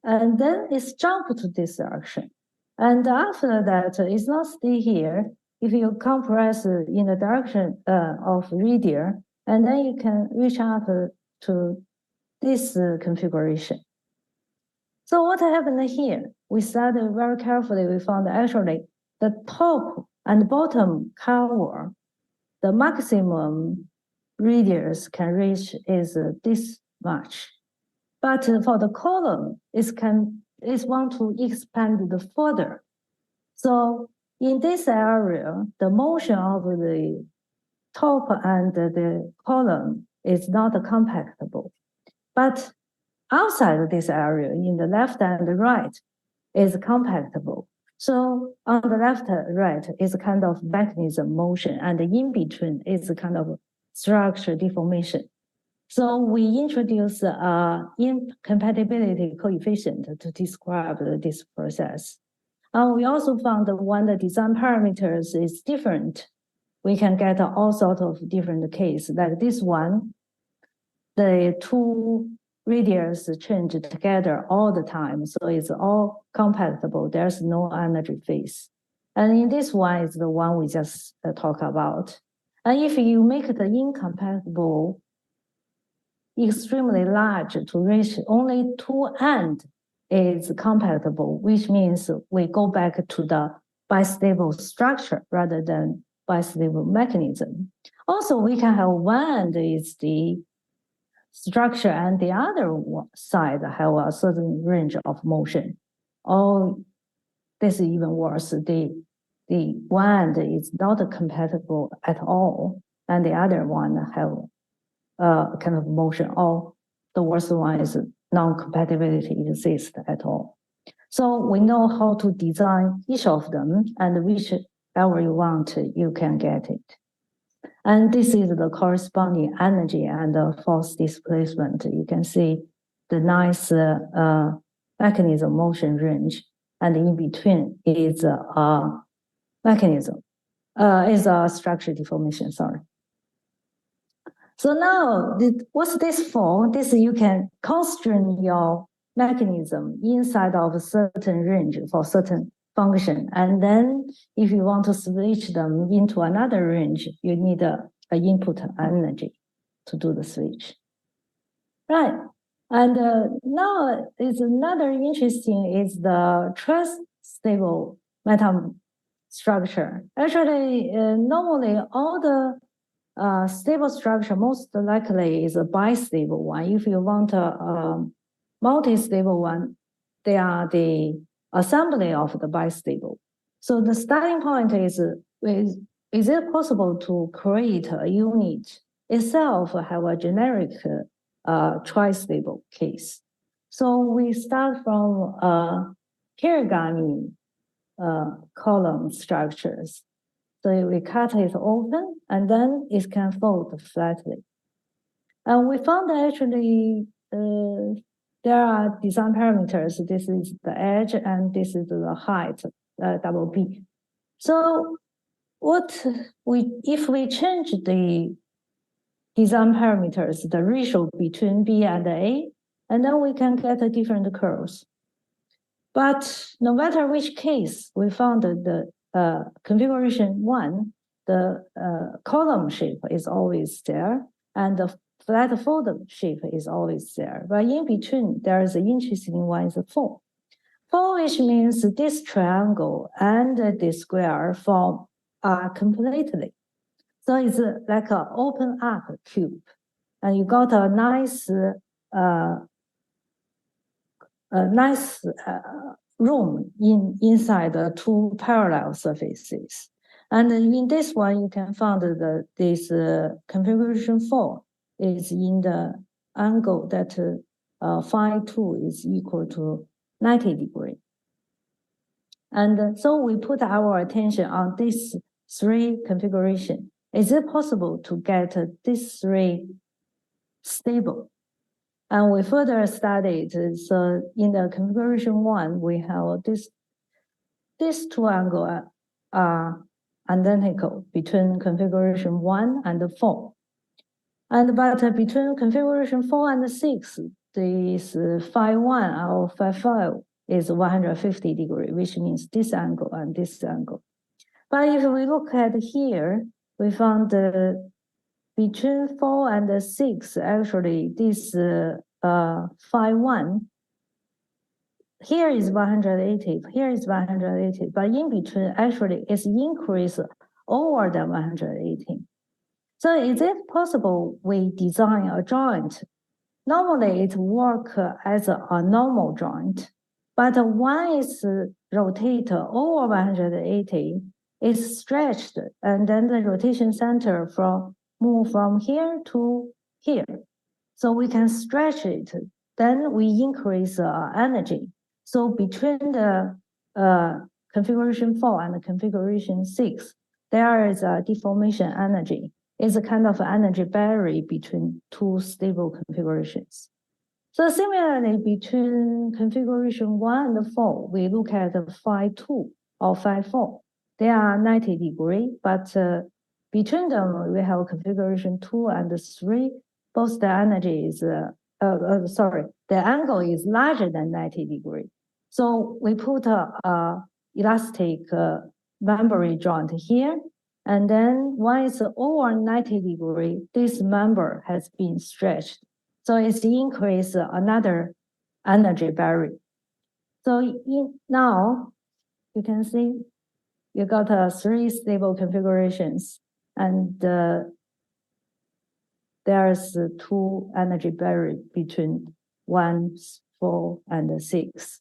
And then it's jumped to this direction. And after that, it's not stay here. If you compress in the direction of radial, and then you can reach up to this configuration. So what happened here? We studied very carefully. We found actually the top and bottom cover, the maximum radius can reach is this much. But for the column, it want to expand the further. So in this area, the motion of the top and the column is not compactable. But outside of this area, in the left and the right, is compactable. So on the left and right is a kind of mechanism motion, and in between is a kind of structure deformation. So we introduce incompatibility coefficient to describe this process. We also found that when the design parameters is different, we can get all sorts of different cases. Like this one, the two radius change together all the time, so it's all compatible. There's no energy phase. And in this one is the one we just talked about. And if you make the incompatible extremely large to reach only two ends is compatible, which means we go back to the bistable structure rather than bistable mechanism. Also, we can have one end is the structure and the other side have a certain range of motion. Or this is even worse, the one end is not compatible at all, and the other one have kind of motion, or the worst one is non-compatibility exists at all. So we know how to design each of them, and whichever you want, you can get it. And this is the corresponding energy and force displacement. You can see the nice mechanism motion range, and in between is a mechanism, is a structure deformation, sorry. So now, what's this for? This you can constrain your mechanism inside of a certain range for certain function. And then if you want to switch them into another range, you need an input energy to do the switch. Right. And now is another interesting is the truss-stable meta structure. Actually, normally all the stable structure most likely is a bistable one. If you want a multi-stable one, they are the assembly of the bistable. So the starting point is it possible to create a unit itself have a generic tri-stable case? So we start from Origami column structures. So we cut it open, and then it can fold flatly. And we found that actually there are design parameters. This is the edge, and this is the height, double B. So if we change the design parameters, the ratio between B and A, and then we can get a different curves. But no matter which case, we found that the configuration one, the column shape is always there, and the flat fold shape is always there. But in between, there is an interesting one is a 4. 4, which means this triangle and this square form completely. So it's like an open up cube, and you got a nice room inside the two parallel surfaces. And in this one, you can find that this configuration 4 is in the angle that phi 2 is equal to 90 degrees. And so we put our attention on this 3 configuration. Is it possible to get these 3 stable? And we further studied, so in the configuration 1, we have these 2 angles are identical between configuration 1 and 4. But between configuration 4 and 6, this phi 1 or phi 5 is 150 degrees, which means this angle and this angle. But if we look at here, we found between 4 and 6, actually, this phi 1 here is 180, here is 180, but in between actually it's increased over the 180. So is it possible we design a joint? Normally it works as a normal joint, but once it's rotated over 180, it's stretched, and then the rotation center move from here to here. So we can stretch it, then we increase energy. So between the configuration 4 and the configuration 6, there is a deformation energy. It's a kind of energy barrier between two stable configurations. So similarly, between configuration 1 and 4, we look at the phi 2 or phi 4. They are 90 degrees, but between them, we have configuration 2 and 3. Both the energy is, the angle is larger than 90 degrees. So we put a elastic membrane joint here, and then once over 90 degrees, this member has been stretched. So it's increased another energy barrier. So now you can see you got 3 stable configurations, and there's 2 energy barriers between 1, 4, and 6.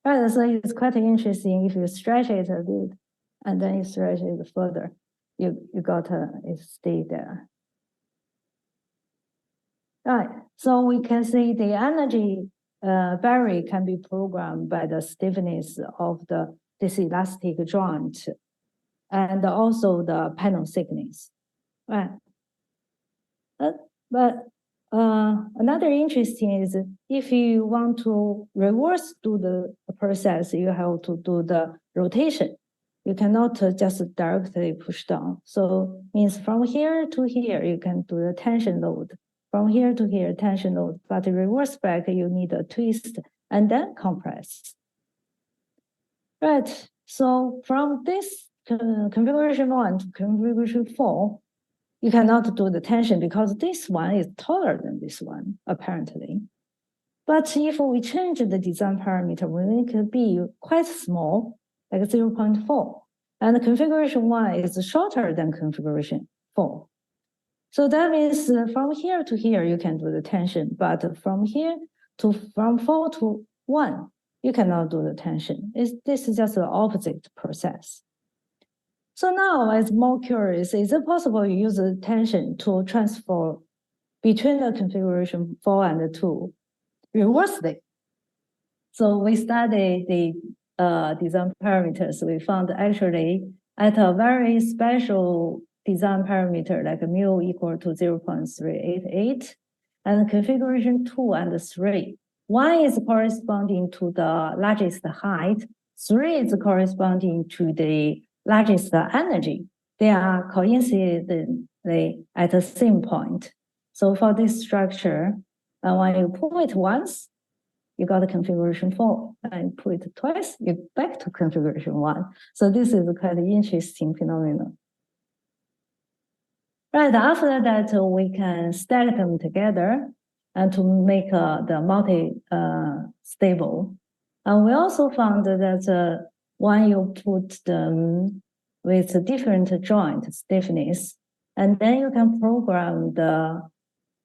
Right, so it's quite interesting if you stretch it a bit, and then you stretch it further, you got it stay there. Right, so we can see the energy barrier can be programmed by the stiffness of this elastic joint, and also the panel thickness. Right. But another interesting is if you want to reverse do the process, you have to do the rotation. You cannot just directly push down. So means from here to here, you can do the tension load. From here to here, tension load. But the reverse back, you need a twist and then compress. Right. So from this configuration 1 to configuration 4, you cannot do the tension because this one is taller than this one, apparently. But if we change the design parameter, we make it be quite small, like 0.4. And the configuration 1 is shorter than configuration 4. So that means from here to here, you can do the tension, but from 4 to 1, you cannot do the tension. This is just the opposite process. So now I'm more curious, is it possible to use the tension to transfer between the configuration 4 and 2 reversely? So we studied the design parameters. We found actually at a very special design parameter like mu equal to 0.388 and configuration 2 and 3. 1 is corresponding to the largest height, 3 is corresponding to the largest energy. They are coincidentally at the same point. So for this structure, when you pull it once, you got the configuration 4, and pull it twice, you're back to configuration 1. So this is quite an interesting phenomenon. Right, after that, we can stack them together and to make the multi-stable. And we also found that when you put them with a different joint stiffness, and then you can program the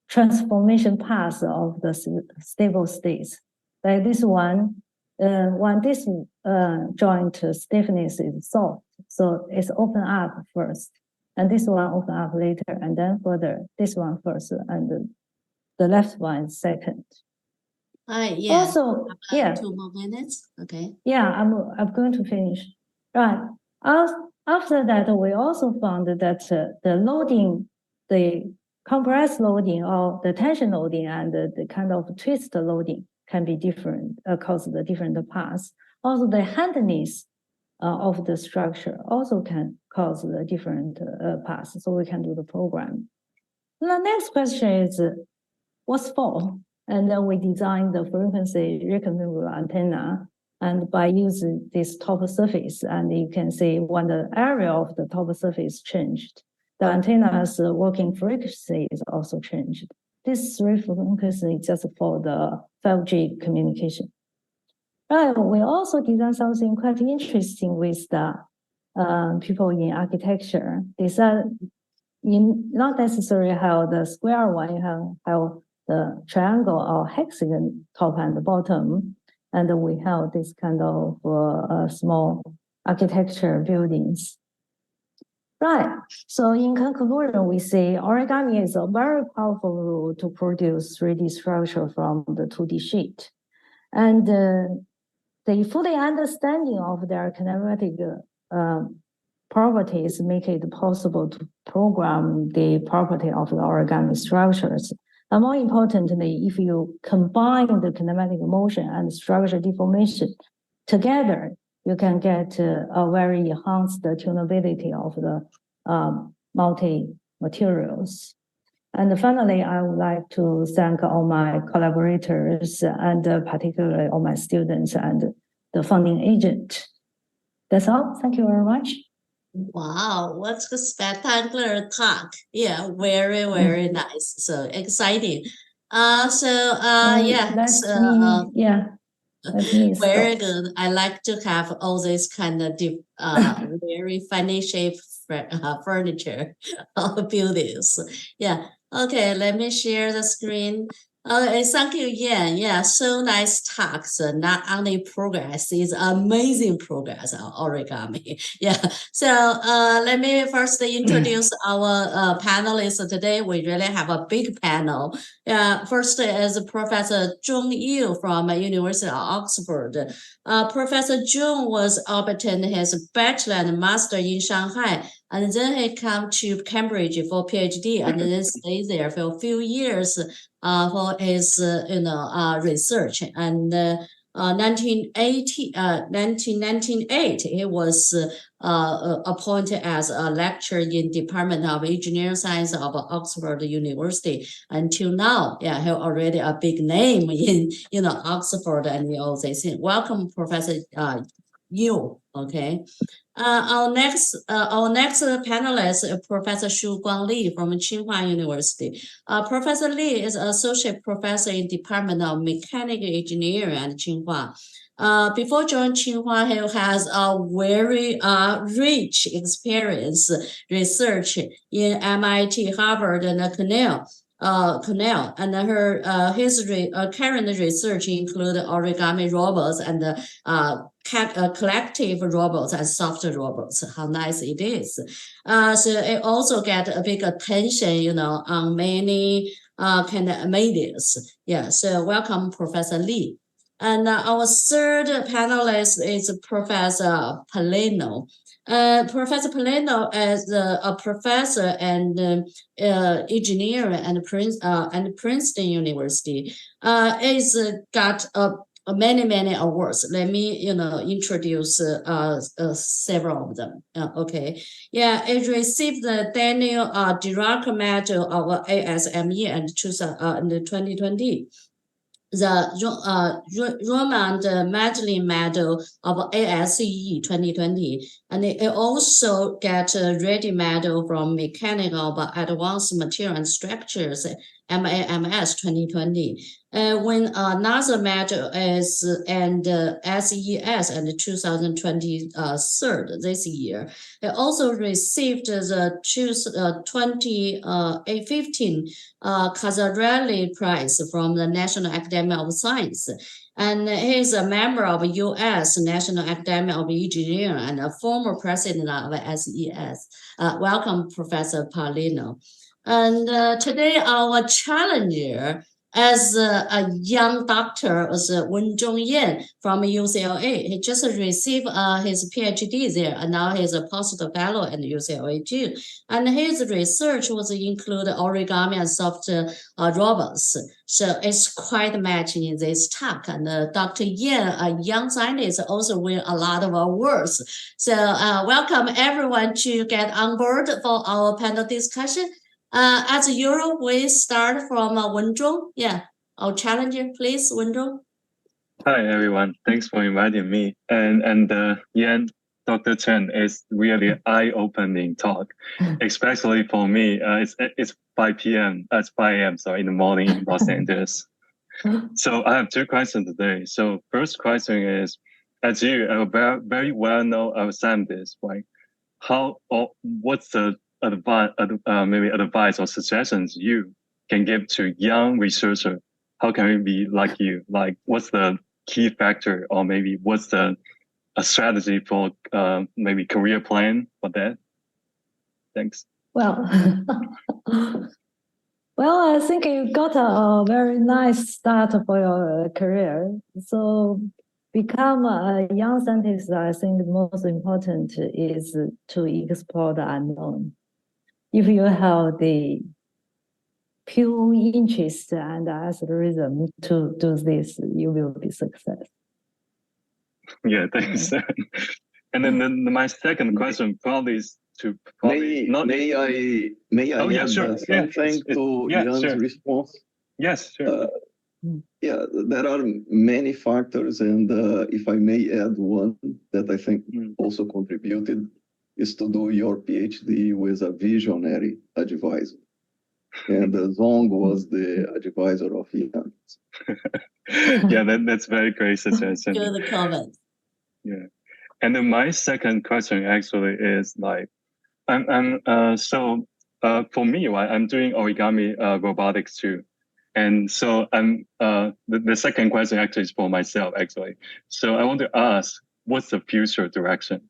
transformation path of the stable states. Like this one, when this joint stiffness is solved, so it's open up first, and this one open up later, and then further this one first, and the left one second. Yeah. Also, yeah. 2 more minutes. Okay. Yeah, I'm going to finish. Right. After that, we also found that the loading, the compressed loading or the tension loading and the kind of twist loading can be different, cause the different paths. Also, the handiness of the structure also can cause the different paths. So we can do the program. The next question is, what's for? And then we design the frequency reconfigurable antenna. And by using this top surface, and you can see when the area of the top surface changed, the antenna's working frequency is also changed. this 3 frequencies is just for the 5G communication. Right, we also designed something quite interesting with the people in architecture. They said not necessarily have the square one, you have the triangle or hexagon top and the bottom, and we have this kind of small architecture buildings. Right, so in conclusion, we say origami is a very powerful rule to produce 3D structure from the 2D sheet. And the fully understanding of their kinematic properties make it possible to program the property of the origami structures. And more importantly, if you combine the kinematic motion and structure deformation together, you can get a very enhanced tunability of the multi-materials. And finally, I would like to thank all my collaborators and particularly all my students and the funding agent. That's all. Thank you very much. Wow, what a spectacular talk. Yeah, very, very nice. So exciting. That's me very stop. good. I like to have all this kind of very funny shape furniture buildings. Yeah. Okay, let me share the screen. Thank you, Yan. Yeah, so nice talks. Not only progress, it's amazing progress on origami. Yeah. So let me first introduce our panelists today. We really have a big panel. First is Professor Zhong Yu from University of Oxford. Professor Zhong was obtained his bachelor and master in Shanghai, and then he come to Cambridge for PhD, and then stayed there for a few years for his research. And 1998, he was appointed as a lecturer in Department of Engineering Science of Oxford University. Until now, he already a big name in Oxford and all this. Welcome, Professor Yu. Okay. Our next panelist is Professor Shu Guangli from Tsinghua University. Professor Li is associate professor in Department of Mechanical Engineering at Tsinghua. Before joining Tsinghua, he has a very rich experience research in MIT, Harvard, and Cornell. And her current research include origami robots and collective robots and soft robots. How nice it is! So it also get a big attention, on many kind of medias. Yeah. So welcome, Professor Li. And our third panelist is Professor Paleno. Professor Paleno is a professor and engineer and Princeton University. Is got many awards. Let me introduce several of them. Okay. Yeah, it received the Daniel Dirac Medal of ASME in 2020. The Roman Madeline Medal of ASCE 2020, and it also got a ready medal from Mechanical but Advanced Material and Structures MAMS 2020. When another medal is and SES and 2023 this year. It also received the 2015 Casarelli Prize from the National Academy of Science. And he is a member of U.S. National Academy of Engineering and a former president of SES. Welcome, Professor Paleno. And today our challenger as a young doctor was Wen Zhongyan from UCLA. He just received his PhD there, and now he's a postdoc fellow at UCLA too. And his research was include origami and soft robots. So it's quite matching in this talk. And Dr. Yan, a young scientist, also win a lot of awards. So welcome everyone to get on board for our panel discussion. As usual, we start from Wenzhong. Yeah, our challenger, please, Wenzhong. Hi, everyone. Thanks for inviting me. And Yan, Dr. Chen is really eye-opening talk, especially for me. It's 5 p.m. It's 5 a.m. So in the morning in Los Angeles. So I have two questions today. So first question is, as you are very, very well-known scientist, right? What's the maybe advice or suggestions you can give to young researcher? How can we be like you? Like, what's the key factor, or maybe what's a strategy for maybe career plan for that? Thanks. Well, well, I think you got a very nice start for your career. So become a young scientist, I think the most important is to explore the unknown. If you have the pure interest and altruism to do this, you will be successful. Yeah, thanks. And then my second question probably is to May I Oh, yeah, add sure. something to Jan's sure. response? Yes, sure. Yeah, there are many factors, and if I may add one that I think also contributed is to do your PhD with a visionary advisor. And Zong was the advisor of Jan. Yeah, that's very great suggestion. Good comment. Yeah. And then my second question actually is like, for me, right, I'm doing origami robotics too. And so the second question actually is for myself, actually. So I want to ask, what's the future direction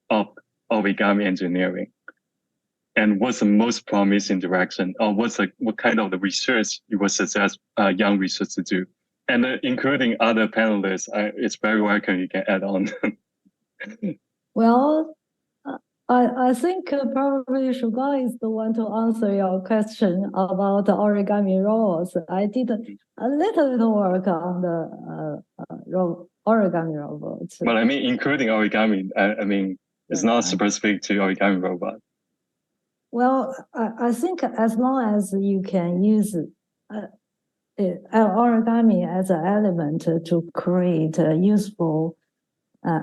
of origami engineering? And what's the most promising direction, or what kind of the research you would suggest young researchers to do? And including other panelists, it's very welcome you can add on. Well, I think probably Shugang is the one to answer your question about the origami robots. I did a little bit of work on the origami robots. But I mean, including origami, I mean, it's not specific to origami robot. Well, I think as long as you can use origami as an element to create useful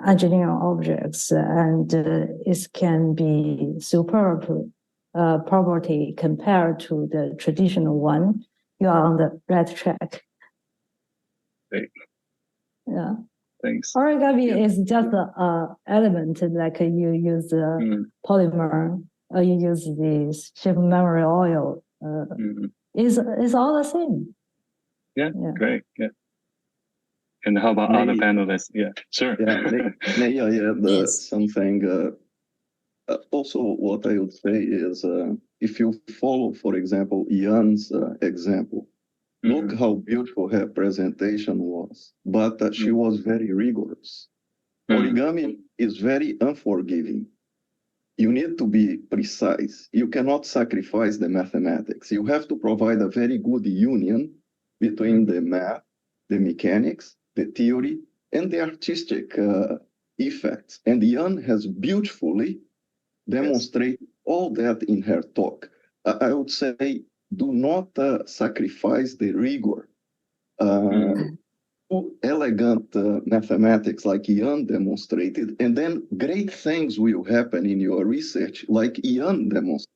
engineering objects, and it can be superb property compared to the traditional one, you are on the right track. Great. Yeah. Thanks. Origami is just an element, like you use polymer, or you use the shape memory oil. It's all the same. Yeah. Great. Yeah. And how about other panelists? Yeah, sure. Yeah, may I add something? Also, what I would say is, if you follow, for example, Jan's example, look how beautiful her presentation was, but she was very rigorous. Origami is very unforgiving. You need to be precise. You cannot sacrifice the mathematics. You have to provide a very good union between the math, the mechanics, the theory, and the artistic effects. And Jan has beautifully demonstrated all that in her talk. I would say, do not sacrifice the rigor. Elegant mathematics like Jan demonstrated, and then great things will happen in your research like Jan demonstrated.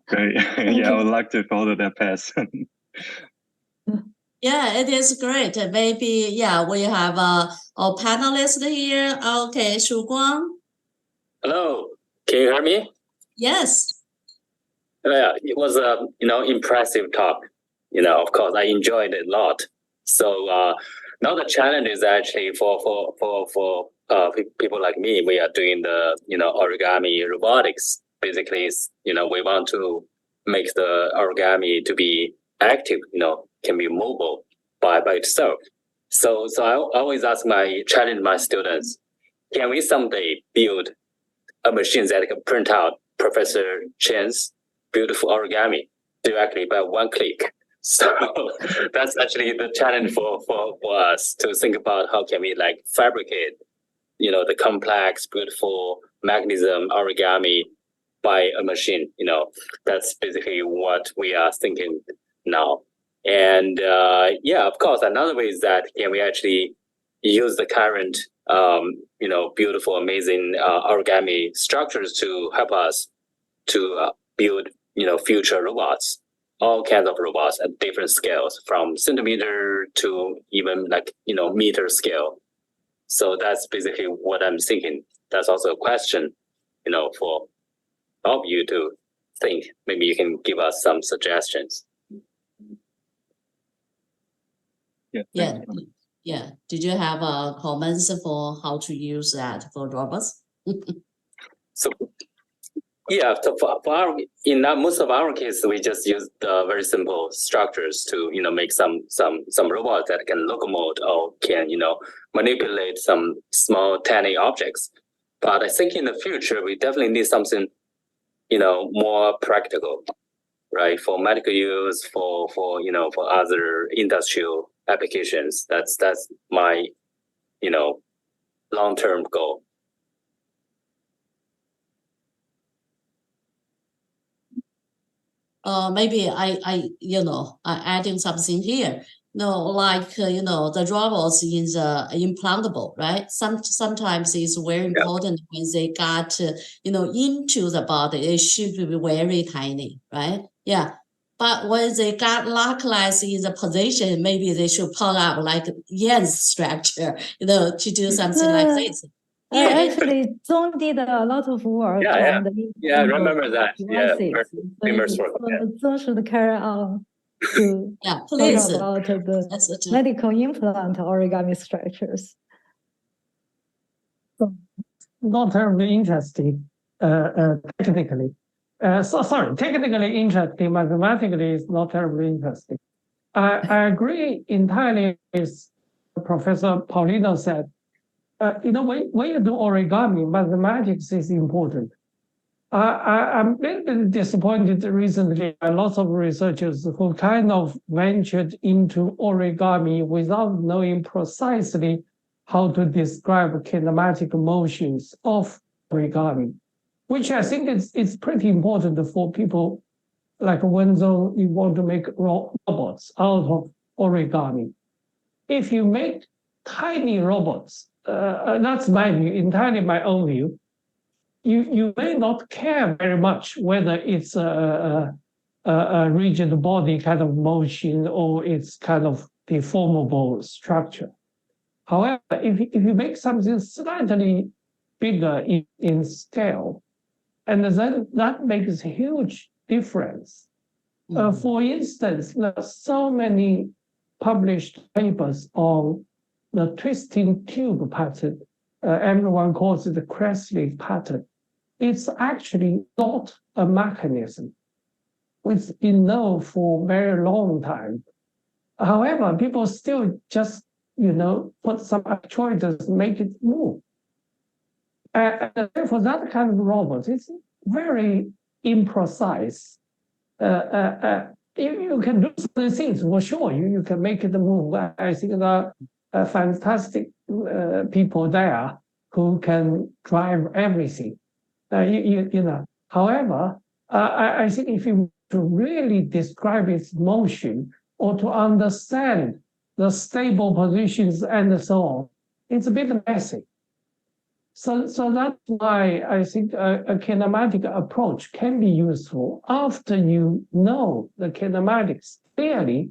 Great. Yeah, I would like to follow that path. Yeah, it is great. Maybe, we have a panelist here. Okay, Shu Guang. Hello, can you hear me? Yes. Yeah, it was a impressive talk. Of course, I enjoyed it a lot. So now the challenge is actually for people like me. We are doing the origami robotics. Basically, we want to make the origami to be active. Can be mobile by itself. So I always challenge my students: can we someday build a machine that can print out Professor Chen's beautiful origami directly by one click? So that's actually the challenge for us to think about how can we fabricate, the complex, beautiful mechanism origami by a machine. That's basically what we are thinking now. And of course, another way is that can we actually use the current, beautiful, amazing origami structures to help us to build, future robots, all kinds of robots at different scales, from centimeter to even meter scale. So that's basically what I'm thinking. That's also a question, for all of you to think. Maybe you can give us some suggestions. Yeah. Yeah. Did you have comments for how to use that for robots? So yeah, so for most of our cases, we just use the very simple structures to make some robots that can locomote or can manipulate some small tiny objects. But I think in the future we definitely need something more practical, right? For medical use, for other industrial applications. That's my long-term goal. Maybe I adding something here. No, like the robots in the implantable, right? Sometimes it's very important when they got into the body. It should be very tiny, right? Yeah. But when they got localized in the position, maybe they should pull up like Yan's structure, to do something like this. Actually, Zhong did a lot of work on the I remember that. devices. Famous work. Zhong should carry on to please. talk about the medical implant origami structures. Not terribly interesting technically. Technically interesting, mathematically it's not terribly interesting. I agree entirely with Professor Paulino said. When you do origami, mathematics is important. I'm a little bit disappointed recently by lots of researchers who kind of ventured into origami without knowing precisely how to describe kinematic motions of origami, which I think is pretty important for people like Wenzel. You want to make robots out of origami. If you make tiny robots, that's my view, entirely my own view, you may not care very much whether it's a rigid body kind of motion or it's kind of deformable structure. However, if you make something slightly bigger in scale, and then that makes a huge difference. For instance, there are so many published papers on the twisting tube pattern. Everyone calls it the Kressley pattern. It's actually not a mechanism. It's been known for a very long time. However, people still just, put some actuators, make it move. And for that kind of robot, it's very imprecise. You can do certain things, for sure. You can make it move. I think there are fantastic people there who can drive everything. However, I think if you to really describe its motion or to understand the stable positions and so on, it's a bit messy. So that's why I think a kinematic approach can be useful. After you know the kinematics clearly,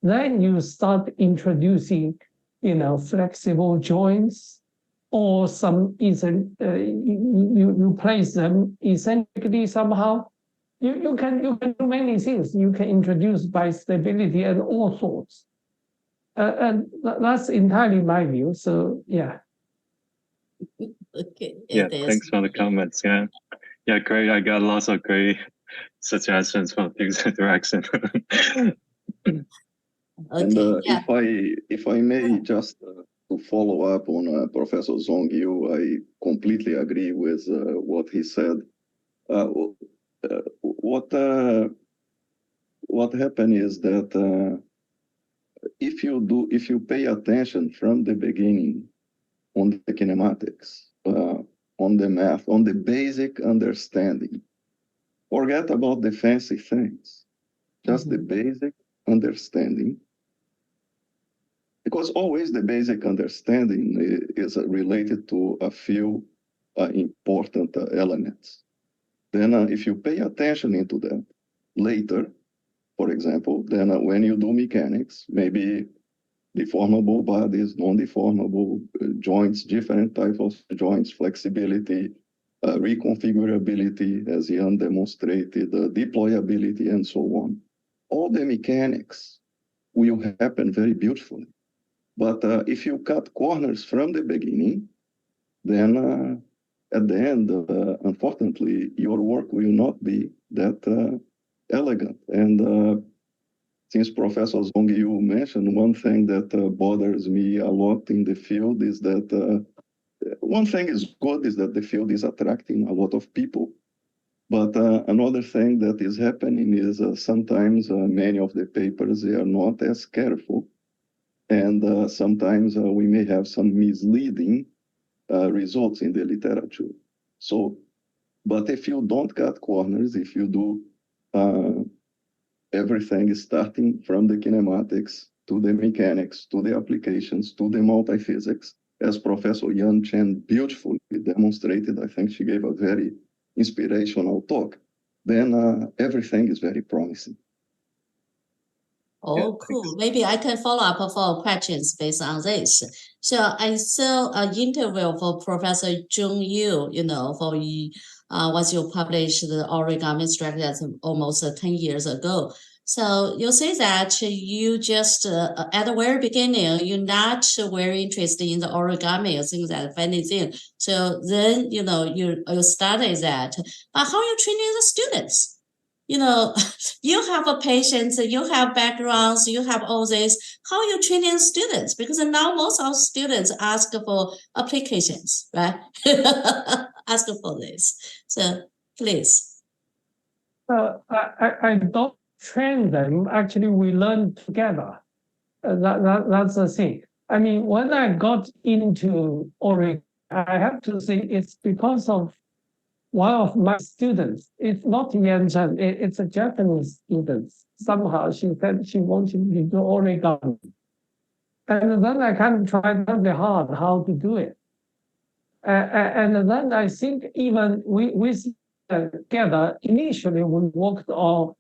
then you start introducing, flexible joints, or some you place them eccentrically somehow. You can do many things. You can introduce bistability and all sorts. And that's entirely my view. So yeah. Okay. Thanks for the comments. Yeah, great. I got lots of great suggestions from this direction. And if I may just to follow up on Professor Zhong Yu, I completely agree with what he said. What happened is that if you pay attention from the beginning on the kinematics, on the math, on the basic understanding, forget about the fancy things, just the basic understanding, because always the basic understanding is related to a few important elements. Then if you pay attention into that later, for example, then when you do mechanics, maybe deformable bodies, non-deformable joints, different types of joints, flexibility, reconfigurability, as Jan demonstrated, deployability, and so on. All the mechanics will happen very beautifully. But if you cut corners from the beginning, then at the end, unfortunately, your work will not be that elegant. And since Professor Zong Yu mentioned, one thing that bothers me a lot in the field is that one thing is good is that the field is attracting a lot of people. But another thing that is happening is sometimes many of the papers, they are not as careful. And sometimes we may have some misleading results in the literature. So, but if you don't cut corners, if you do everything is starting from the kinematics to the mechanics, to the applications, to the multi-physics, as Professor Chen beautifully demonstrated, I think she gave a very inspirational talk, then everything is very promising. Oh, cool. Maybe I can follow up for questions based on this. So I saw an interview for Professor Zong Yu, once you published the origami strategy, that's almost 10 years ago. So you say that you just, at the very beginning, you're not very interested in the origami, you think that funny thing. So then, you study that. But how you training the students? You have a patients, you have backgrounds, you have all this. How you training students? Because now most of students ask for applications, right? Ask for this. So please. I don't train them. Actually, we learn together. That's the thing. I mean, when I got into Origami, I have to say it's because of one of my students. It's not Chen, it's a Japanese student. Somehow she said she wanted me to do origami. And then I kind of tried really hard how to do it. And then I think even we together, initially we worked on,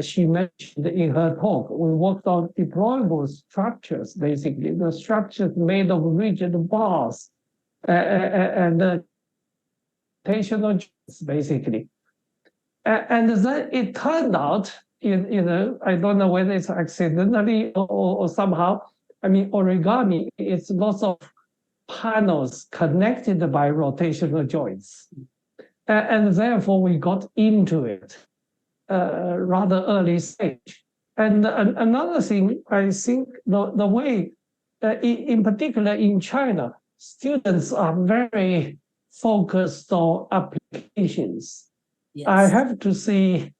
she mentioned in her talk, we worked on deployable structures, basically, the structures made of rigid bars and rotational joints, basically. And then it turned out, I don't know whether it's accidentally or somehow, I mean, origami, it's lots of panels connected by rotational joints. And therefore we got into it rather early stage. And another thing, I think the way, in particular in China, students are very focused on applications. Yes. I have to say,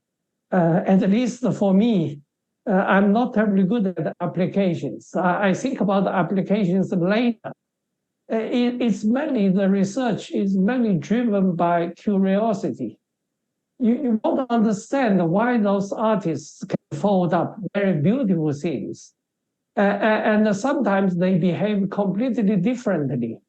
at least for me, I'm not terribly good at applications. I think about the applications later. It's mainly, the research is mainly driven by curiosity. You want to understand why those artists can fold up very beautiful things. And sometimes they behave completely differently.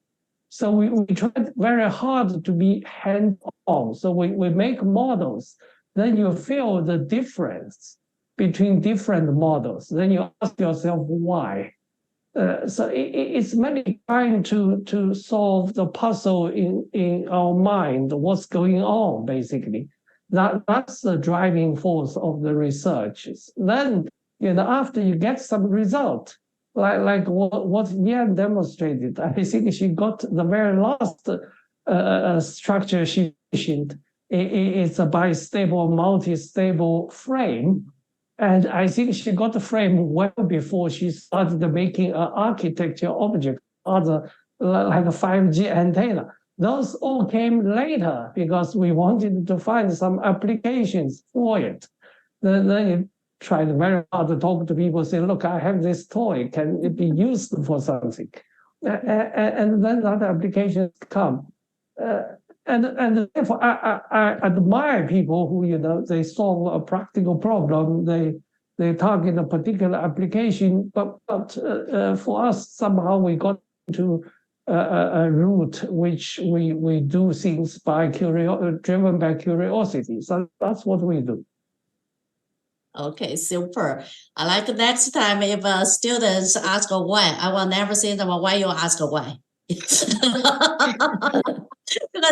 So we tried very hard to be hands-on. So we make models. Then you feel the difference between different models. Then you ask yourself why. So it's mainly trying to solve the puzzle in our mind, what's going on, basically. That's the driving force of the research. Then, after you get some result, like what Yan demonstrated, I think she got the very last structure she mentioned. It's a bistable, multi-stable frame. And I think she got the frame well before she started making an architecture object, like a 5G antenna. Those all came later because we wanted to find some applications for it. Then you tried very hard to talk to people, say, look, I have this toy, can it be used for something? And then other applications come. And therefore, I admire people who, they solve a practical problem, they they target a particular application, but for us, somehow we got to a route which we do things by driven by curiosity. So that's what we do. Okay, super. I like next time if students ask why, I will never say them why you ask why. Because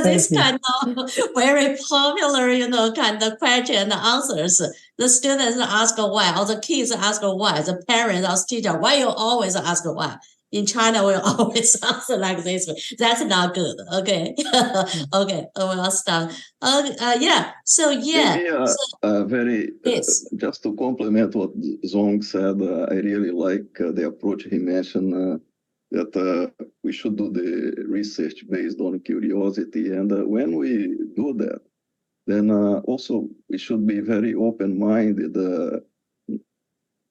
it's kind of very popular, kind of question and answers. The students ask why, or the kids ask why, the parents ask teacher, why you always ask why? In China, we always answer like this. That's not good. Okay. Okay. We'll start. Yeah. So yeah. Just to complement what Zong said, I really like the approach he mentioned that we should do the research based on curiosity. And when we do that, then also we should be very open-minded,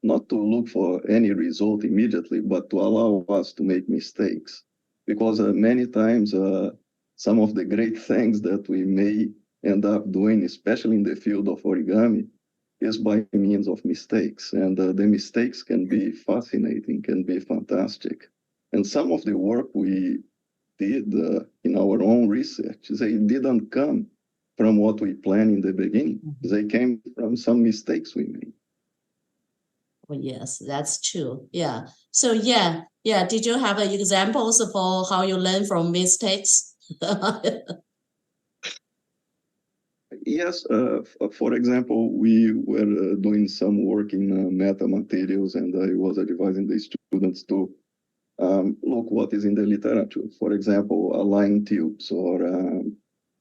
not to look for any result immediately, but to allow us to make mistakes. Because many times, some of the great things that we may end up doing, especially in the field of origami, is by means of mistakes. And the mistakes can be fascinating, can be fantastic. And some of the work we did in our own research, they didn't come from what we planned in the beginning. They came from some mistakes we made. Oh, yes, that's true. Yeah. So yeah. Did you have examples for how you learn from mistakes? Yes. For example, we were doing some work in metamaterials, and I was advising the students to look what is in the literature. For example, align tubes or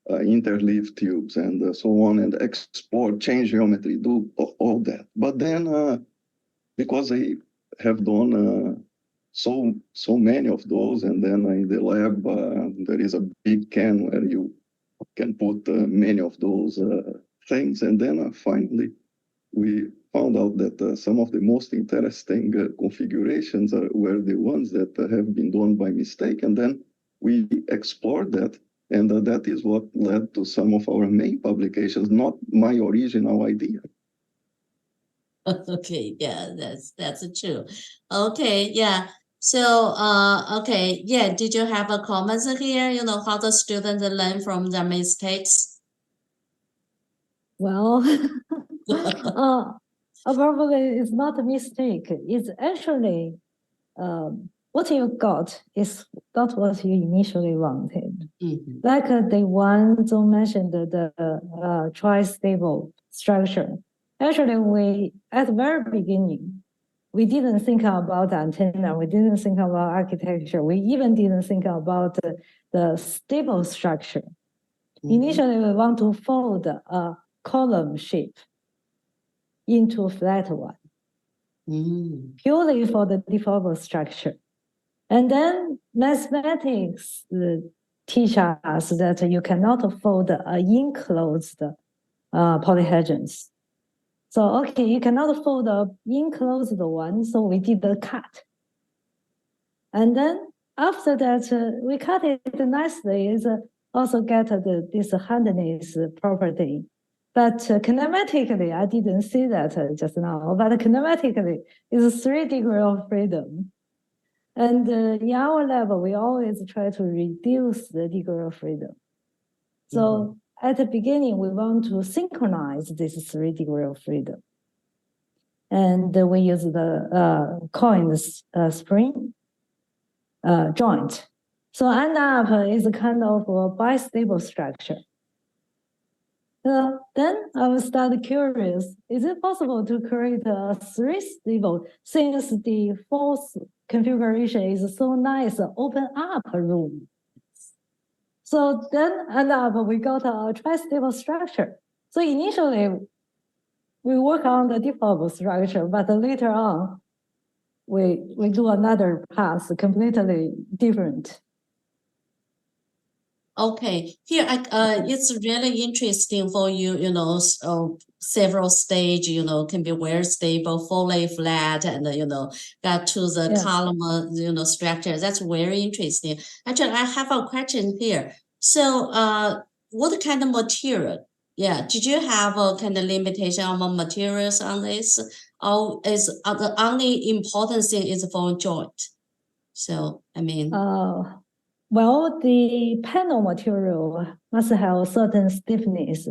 interleave tubes and so on, and explore, change geometry, do all that. But then, because they have done so many of those, and then in the lab there is a big can where you can put many of those things, and then finally we found out that some of the most interesting configurations were the ones that have been done by mistake, and then we explored that, and that is what led to some of our main publications, not my original idea. Okay, yeah, that's true. Okay, yeah. So, okay, yeah. Did you have a comments here? How the students learn from their mistakes? Well, probably it's not a mistake. It's actually what you got is not what you initially wanted. Mhm. Like day one, Zong mentioned the tri-stable structure. Actually, we at the very beginning, we didn't think about antenna. We didn't think about architecture. We even didn't think about the stable structure. Mhm. Initially, we want to fold a column shape into a flat one, purely for the default structure. And then mathematics teach us that you cannot fold enclosed polyhedrons. So, okay, you cannot fold an enclosed one, so we did the cut. And then after that, we cut it nicely. It's also get this hardness property. But kinematically, I didn't see that just now, but kinematically, it's 3 degrees of freedom. And in our lab, we always try to reduce the degree of freedom. So at the beginning, we want to synchronize this 3 degrees of freedom. And we use the coin spring joint. So end up is a kind of a bistable structure. Then I was started curious, is it possible to create a 3-stable since the 4th configuration is so nice, open up a room? So then end up we got a tri-stable structure. So initially we work on the default structure, but later on we do another path completely different. Okay, here it's really interesting for you, several stage, can be very stable, fully flat, and got to the column, structure. That's very interesting. Actually, I have a question here. So, what kind of material? Yeah, did you have a kind of limitation on materials on this? or is the only important thing is for joint? So, I mean, Well, the panel material must have a certain stiffness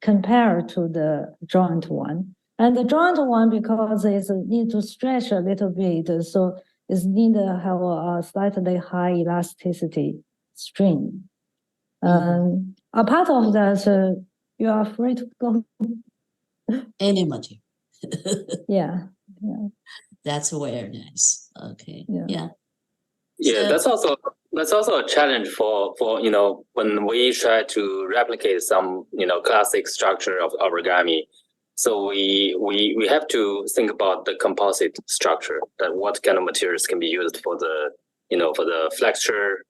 compared to the joint one. And the joint one, because it need to stretch a little bit, so it need to have a slightly high elasticity string. Apart of that, you are free to go. any material. Yeah. That's very nice. Okay. Yeah. Yeah, So- that's also a challenge for when we try to replicate some classic structure of origami. So we have to think about the composite structure, that what kind of materials can be used for the for the flexure,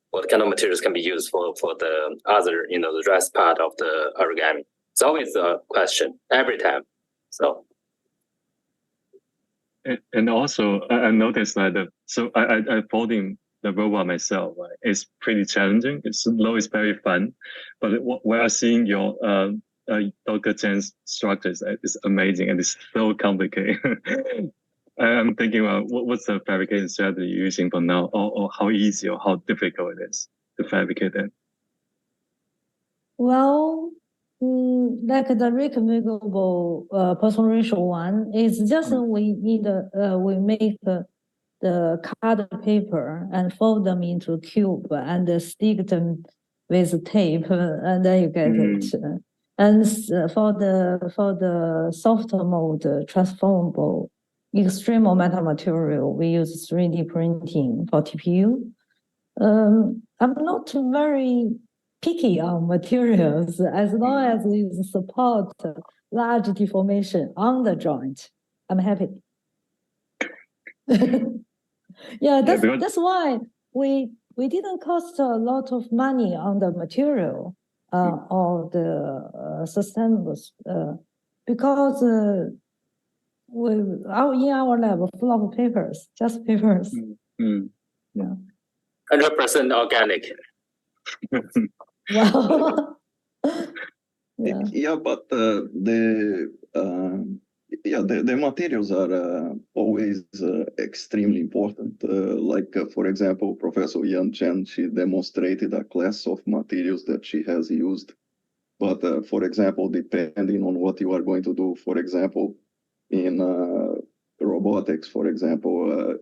what kind of materials can be used for the other the rest part of the origami. It's always a question every time. So. And also, I noticed that I folding the robot myself. Right? It's pretty challenging. Though it's very fun, but when I seeing your Dr. Chen's structures, it's amazing and it's so complicated. I'm thinking about what's the fabrication strategy you're using for now, or how easy or how difficult it is to fabricate it. Well, like the reconfigurable person ratio one, it's just we need we make the card paper and fold them into cube and stick them with tape, and then you get it. And for the soft mode transformable extreme metal material, we use 3D printing for TPU. I'm not very picky on materials as long as it support large deformation on the joint. I'm happy. Yeah, that's why we didn't cost a lot of money on the material or the sustainable because in our lab full of papers, just papers. Yeah. 100% organic. Wow. Yeah, but the materials are always extremely important. For example, Professor Chen, she demonstrated a class of materials that she has used. But for example, depending on what you are going to do, for example, in robotics, for example,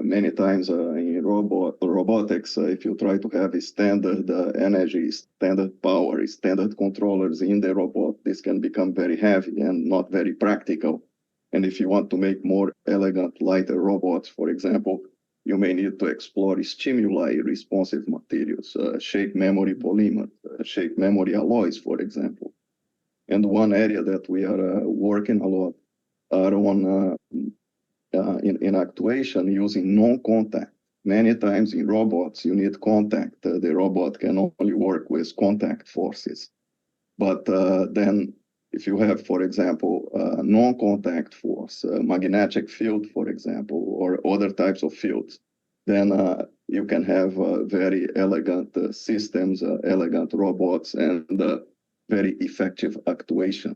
many times in robotics, if you try to have a standard energy, standard power, standard controllers in the robot, this can become very heavy and not very practical. And if you want to make more elegant, lighter robots, for example, you may need to explore stimuli responsive materials, shape memory polymers, shape memory alloys, for example. And one area that we are working a lot are on in actuation using non-contact. Many times in robots, you need contact. The robot can only work with contact forces. But then if you have, for example, non-contact force, magnetic field, for example, or other types of fields, then you can have very elegant systems, elegant robots, and very effective actuation.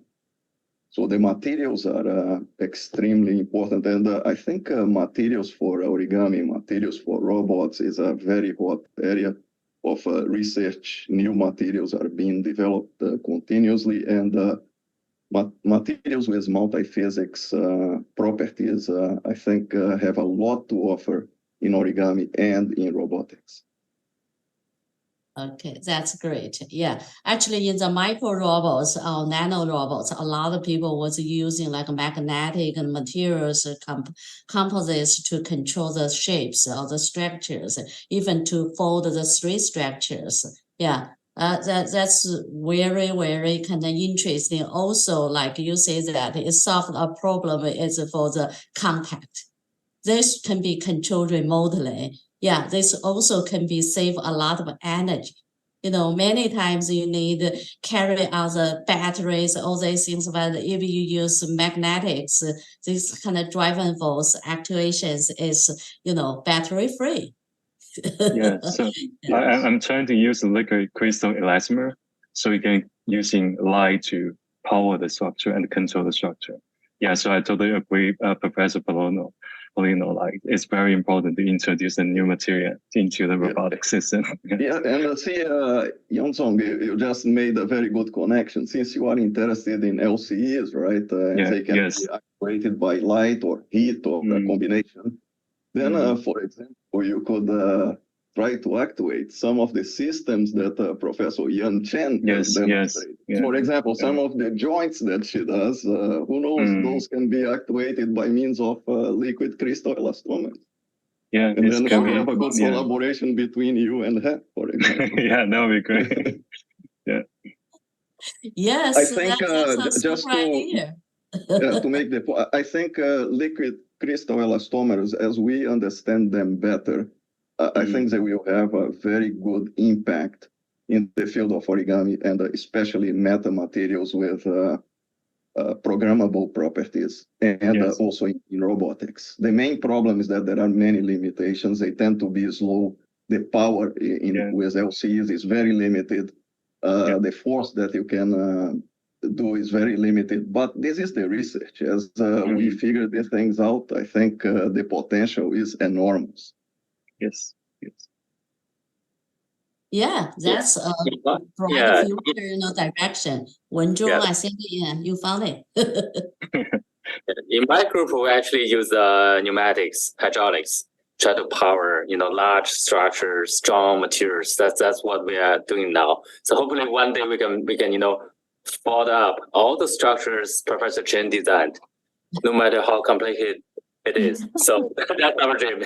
So the materials are extremely important. And I think materials for origami, materials for robots is a very hot area of research. New materials are being developed continuously, and materials with multi-physics properties, I think, have a lot to offer in origami and in robotics. Okay, that's great. Yeah, actually, in the micro robots or nano robots, a lot of people was using like magnetic materials, composites to control the shapes or the structures, even to fold the three structures. Yeah, that's very, very kind of interesting. Also, like you say that it solved a problem is for the contact. This can be controlled remotely. Yeah, this also can be save a lot of energy. Many times you need to carry out the batteries, all these things, but if you use magnetics, this kind of driving force actuations is, battery free. Yeah, so I'm trying to use a liquid crystal elastomer, so you can using light to power the structure and control the structure. so I totally agree, Professor Polino. Like it's very important to introduce a new material into the robotic system. Yeah, and see, Yong-Song, you just made a very good connection. Since you are interested in LCEs, right? They can be actuated by light or heat or a combination. Then, for example, you could try to actuate some of the systems that Professor Chen demonstrated. For example, some of the joints that she does, who knows, those can be actuated by means of liquid crystal elastomer. Yeah, and then we have a good collaboration between you and her, for example. Yeah, that would be great. Yeah. Yes, I think that's just to make the point, I think liquid crystal elastomers, as we understand them better, I think they will have a very good impact in the field of origami, and especially metamaterials with programmable properties, and also in robotics. The main problem is that there are many limitations. They tend to be slow. The power with LCs is very limited. The force that you can do is very limited. But this is the research. As we figure these things out, I think the potential is enormous. Yes. Yeah, that's a bright future direction. Wenzhong, I think, you found it. In my group, we actually use pneumatics, hydraulics, try to power, large structures, strong materials. That's what we are doing now. So hopefully one day we can, fold up all the structures Professor Chen designed, no matter how complicated it is. So that's our dream.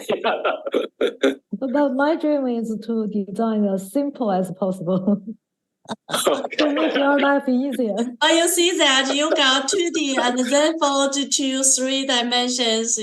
But my dream is to design as simple as possible. To make your life easier. Oh, you see that you got 2D and then fold to 2-3 dimensions,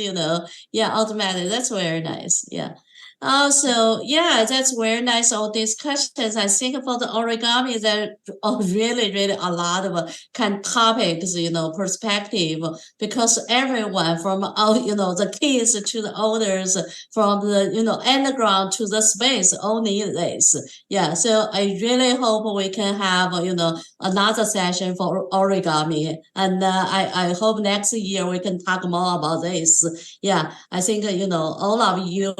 automatic. That's very nice. Yeah. So that's very nice. All discussions. I think for the origami, there are really a lot of topics, perspective, because everyone from the kids to the elders, from the underground to the space, all need this. Yeah. So I really hope we can have another session for origami, and I hope next year we can talk more about this. Yeah. I think all of you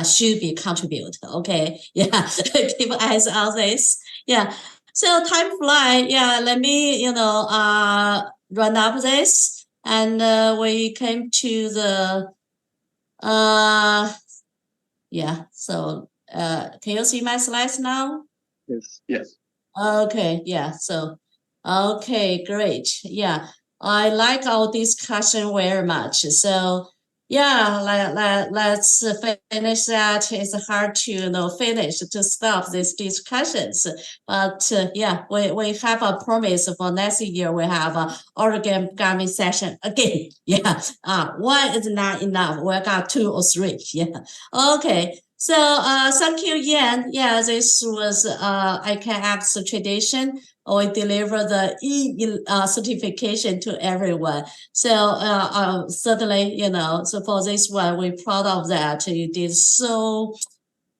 should be contribute. Okay. Yeah. Keep eyes on this. Yeah. So time fly. Yeah. Let me run up this, and we came to the So can you see my slides now? Yes. Okay. Yeah. So okay, great. Yeah. I like our discussion very much. So let's finish that. It's hard to finish to stop these discussions, but we have a promise for next year. We have a origami session again. Yeah, one is not enough. We got 2 or 3. Yeah, okay. So thank you, Yan. Yeah, this was iCANX tradition. We deliver the certification to everyone. So certainly, so for this one, we're proud of that. You did so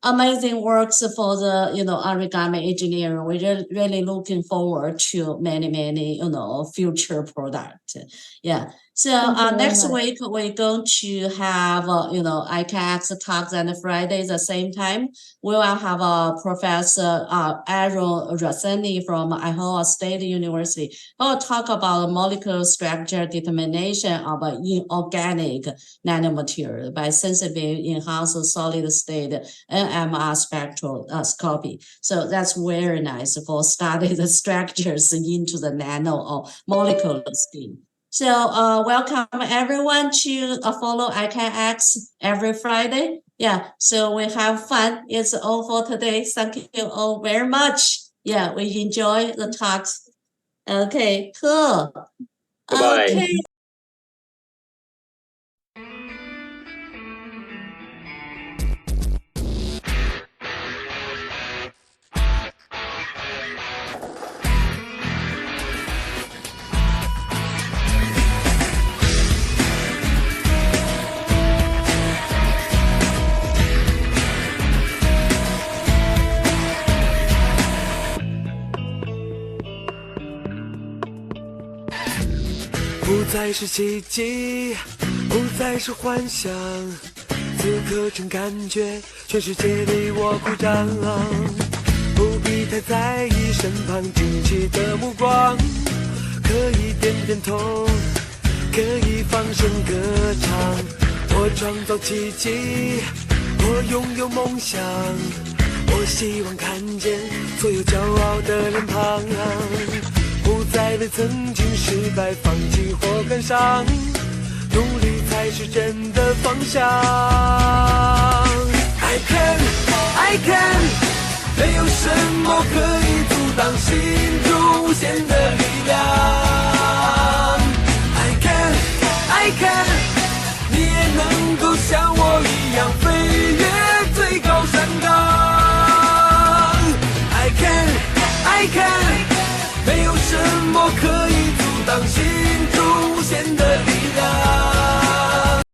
amazing works for the origami engineering. We're really looking forward to many future product. Yeah. So next week we're going to have iCANX talks on Friday the same time. We will have Professor Aaron Rassani from Iowa State University. Who will talk about molecular structure determination of inorganic nanomaterial by sensitive enhanced solid state NMR spectroscopy. So that's very nice for studying the structures into the nano or molecular scheme. So welcome everyone to follow iCANX every Friday. Yeah, so we have fun. It's all for today. Thank you all very much. Yeah, we enjoy the talks. Okay, cool. Bye-bye. Okay. 不再是奇迹，不再是幻想，此刻真感觉全世界为我鼓掌。不必太在意身旁惊奇的目光，可以点点头，可以放声歌唱。我创造奇迹，我拥有梦想，我希望看见所有骄傲的脸庞，不再为曾经失败放弃或感伤，努力才是真的方向。I can，没有什么可以阻挡心中无限的力量。I can，你也能够像我一样飞越最高山岗。I can，没有什么可以阻挡心中无限的